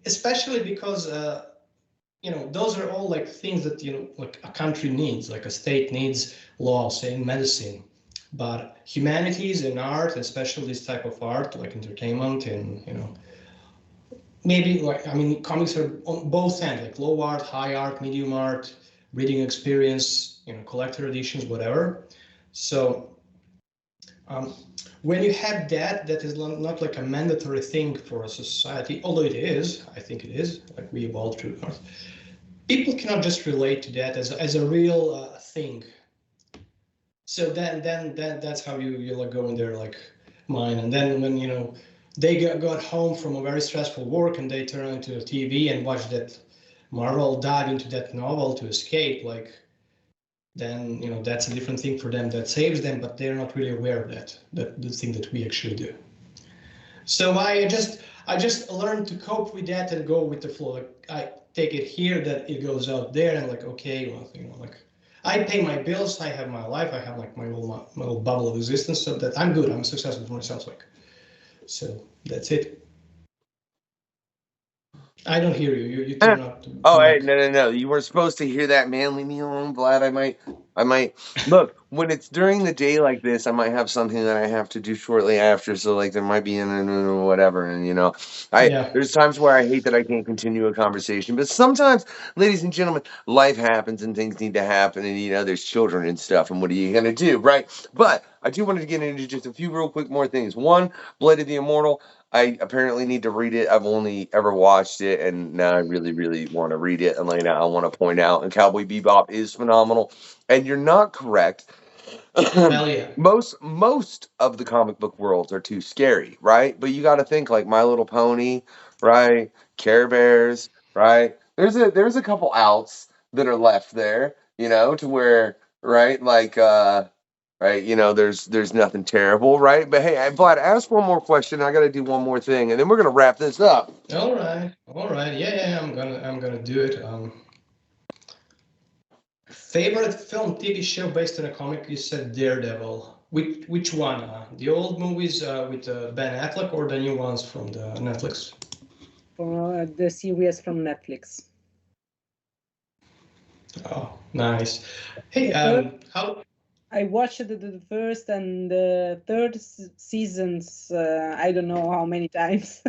especially because those are all like things that like a country needs, like a state needs law, say in medicine. But humanities and art, especially this type of art, like entertainment and maybe like, comics are on both ends, like low art, high art, medium art, reading experience, collector editions, whatever. So when you have that is not like a mandatory thing for a society, although it is, I think it is, like we evolved through art. People cannot just relate to that as a real thing. So then that's how you like go in their like mind. And then when they got home from a very stressful work and they turn into the TV and watch that Marvel dive into that novel to escape, like, then that's a different thing for them that saves them, but they're not really aware of that the thing that we actually do. So I just learned to cope with that and go with the flow. Like, I take it here, that it goes out there, and like, okay, well, like, I pay my bills, I have my life, I have like my little bubble of existence, so that I'm good, I'm successful for myself. Like, so that's it. I don't hear you. You turn up. Oh, hey, no. You weren't supposed to hear that, man. Leave me alone, Vlad. I might look when it's during the day like this. I might have something that I have to do shortly after. So like there might be an whatever, and there's times where I hate that I can't continue a conversation. But sometimes, ladies and gentlemen, life happens and things need to happen, and there's children and stuff. And what are you gonna do, right? But I do want to get into just a few real quick more things. One, Blade of the Immortal. I apparently need to read it. I've only ever watched it, and now I really, really want to read it. Elena, I want to point out, and Cowboy Bebop is phenomenal. And you're not correct. Hell yeah. Most of the comic book worlds are too scary, right? But you got to think like My Little Pony, right? Care Bears, right? There's a couple outs that are left there, to where, right, like right, there's nothing terrible, right? But hey, Vlad, ask one more question. I got to do one more thing, and then we're gonna wrap this up. All right. Yeah. I'm gonna do it. Favorite film, TV show based on a comic? You said Daredevil. Which one? The old movies with Ben Affleck or the new ones from the Netflix? The series from Netflix. Oh, nice. Hey, how? I watched the first and the third seasons. I don't know how many times.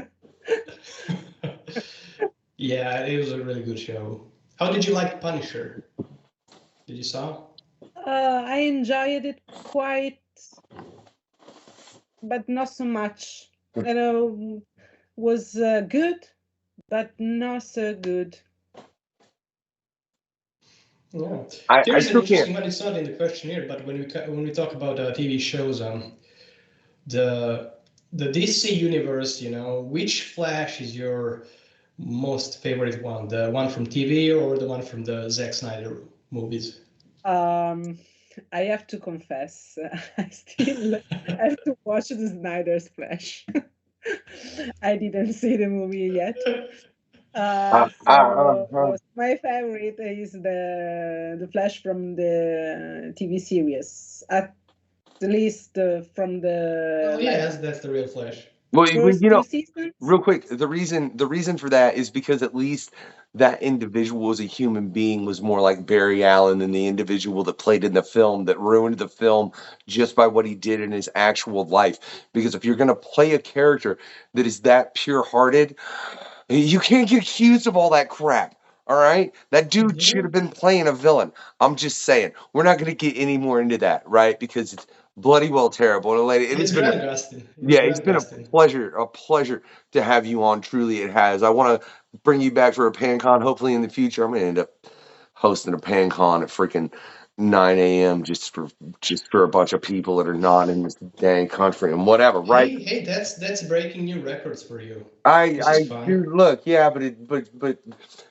Yeah, it was a really good show. How did you like Punisher? Did you saw? I enjoyed it quite, but not so much. Was good, but not so good. Yeah, I here's an still interesting can't. one. It's not in the questionnaire, but when we talk about TV shows, the DC universe, which Flash is your most favorite one? The one from TV or the one from the Zack Snyder movies? I have to confess, I still have to watch the Snyder's Flash. I didn't see the movie yet. So my favorite is the Flash from the TV series, at least from the. Oh yes, that's the real Flash. Well, First two seasons? real quick, the reason for that is because at least that individual as a human being was more like Barry Allen than the individual that played in the film that ruined the film just by what he did in his actual life. Because if you're going to play a character that is that pure-hearted, you can't get accused of all that crap. All right? That dude should have been playing a villain. I'm just saying. We're not going to get any more into that, right? Because it's bloody well terrible. And Elena, It's Grant Gustin. it's been a pleasure to have you on. Truly, it has. I want to bring you back for a PanCon. Hopefully, in the future, I'm going to end up hosting a PanCon at freaking 9 a.m. just for a bunch of people that are not in this dang country and whatever, right? Hey, that's breaking new records for you. Dude, look, yeah, but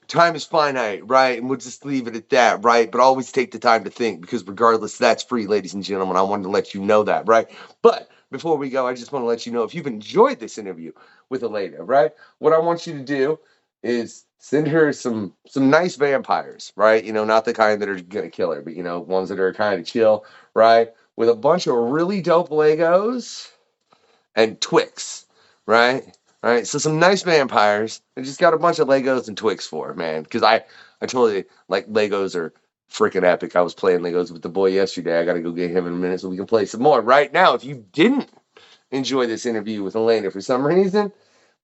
time is finite, right? And we'll just leave it at that, right? But always take the time to think, because regardless, that's free, ladies and gentlemen. I wanted to let you know that, right? But before we go, I just want to let you know, if you've enjoyed this interview with Elena, right? What I want you to do is send her some nice vampires, right? You know, not the kind that are gonna kill her, but you know, ones that are kind of chill, right? With a bunch of really dope Legos and Twix, right? All right, so some nice vampires. I just got a bunch of Legos and Twix for her, man. Because I totally, like, Legos are freaking epic. I was playing Legos with the boy yesterday. I got to go get him in a minute so we can play some more. Right now, if you didn't enjoy this interview with Elena for some reason,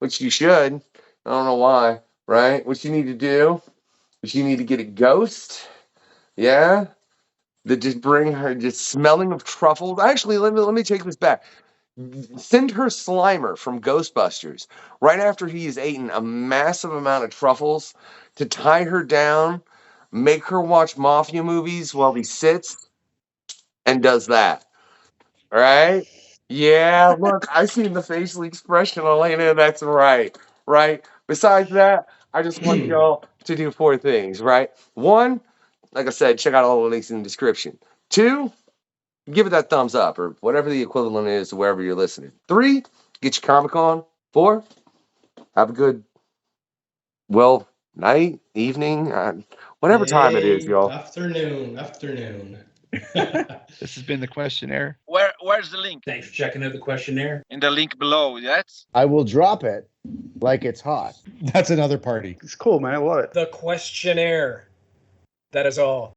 which you should, I don't know why, right? What you need to do is you need to get a ghost, yeah? That just bring her just smelling of truffles. Actually, let me take this back. Send her Slimer from Ghostbusters right after he has eaten a massive amount of truffles to tie her down, make her watch mafia movies while he sits and does that. All right? Yeah, look, I seen the facial expression, Elena. That's right. Right? Besides that, I just want y'all to do 4 things, right? 1, like I said, check out all the links in the description. 2, give it that thumbs up or whatever the equivalent is to wherever you're listening. 3, get your comic on. 4, have a good, night, evening, whatever time it is, y'all. Afternoon. This has been the questionnaire. Where's the link? Thanks for checking out the questionnaire. In the link below, yes? I will drop it like it's hot. That's another party. It's cool, man. I love it. The questionnaire. That is all.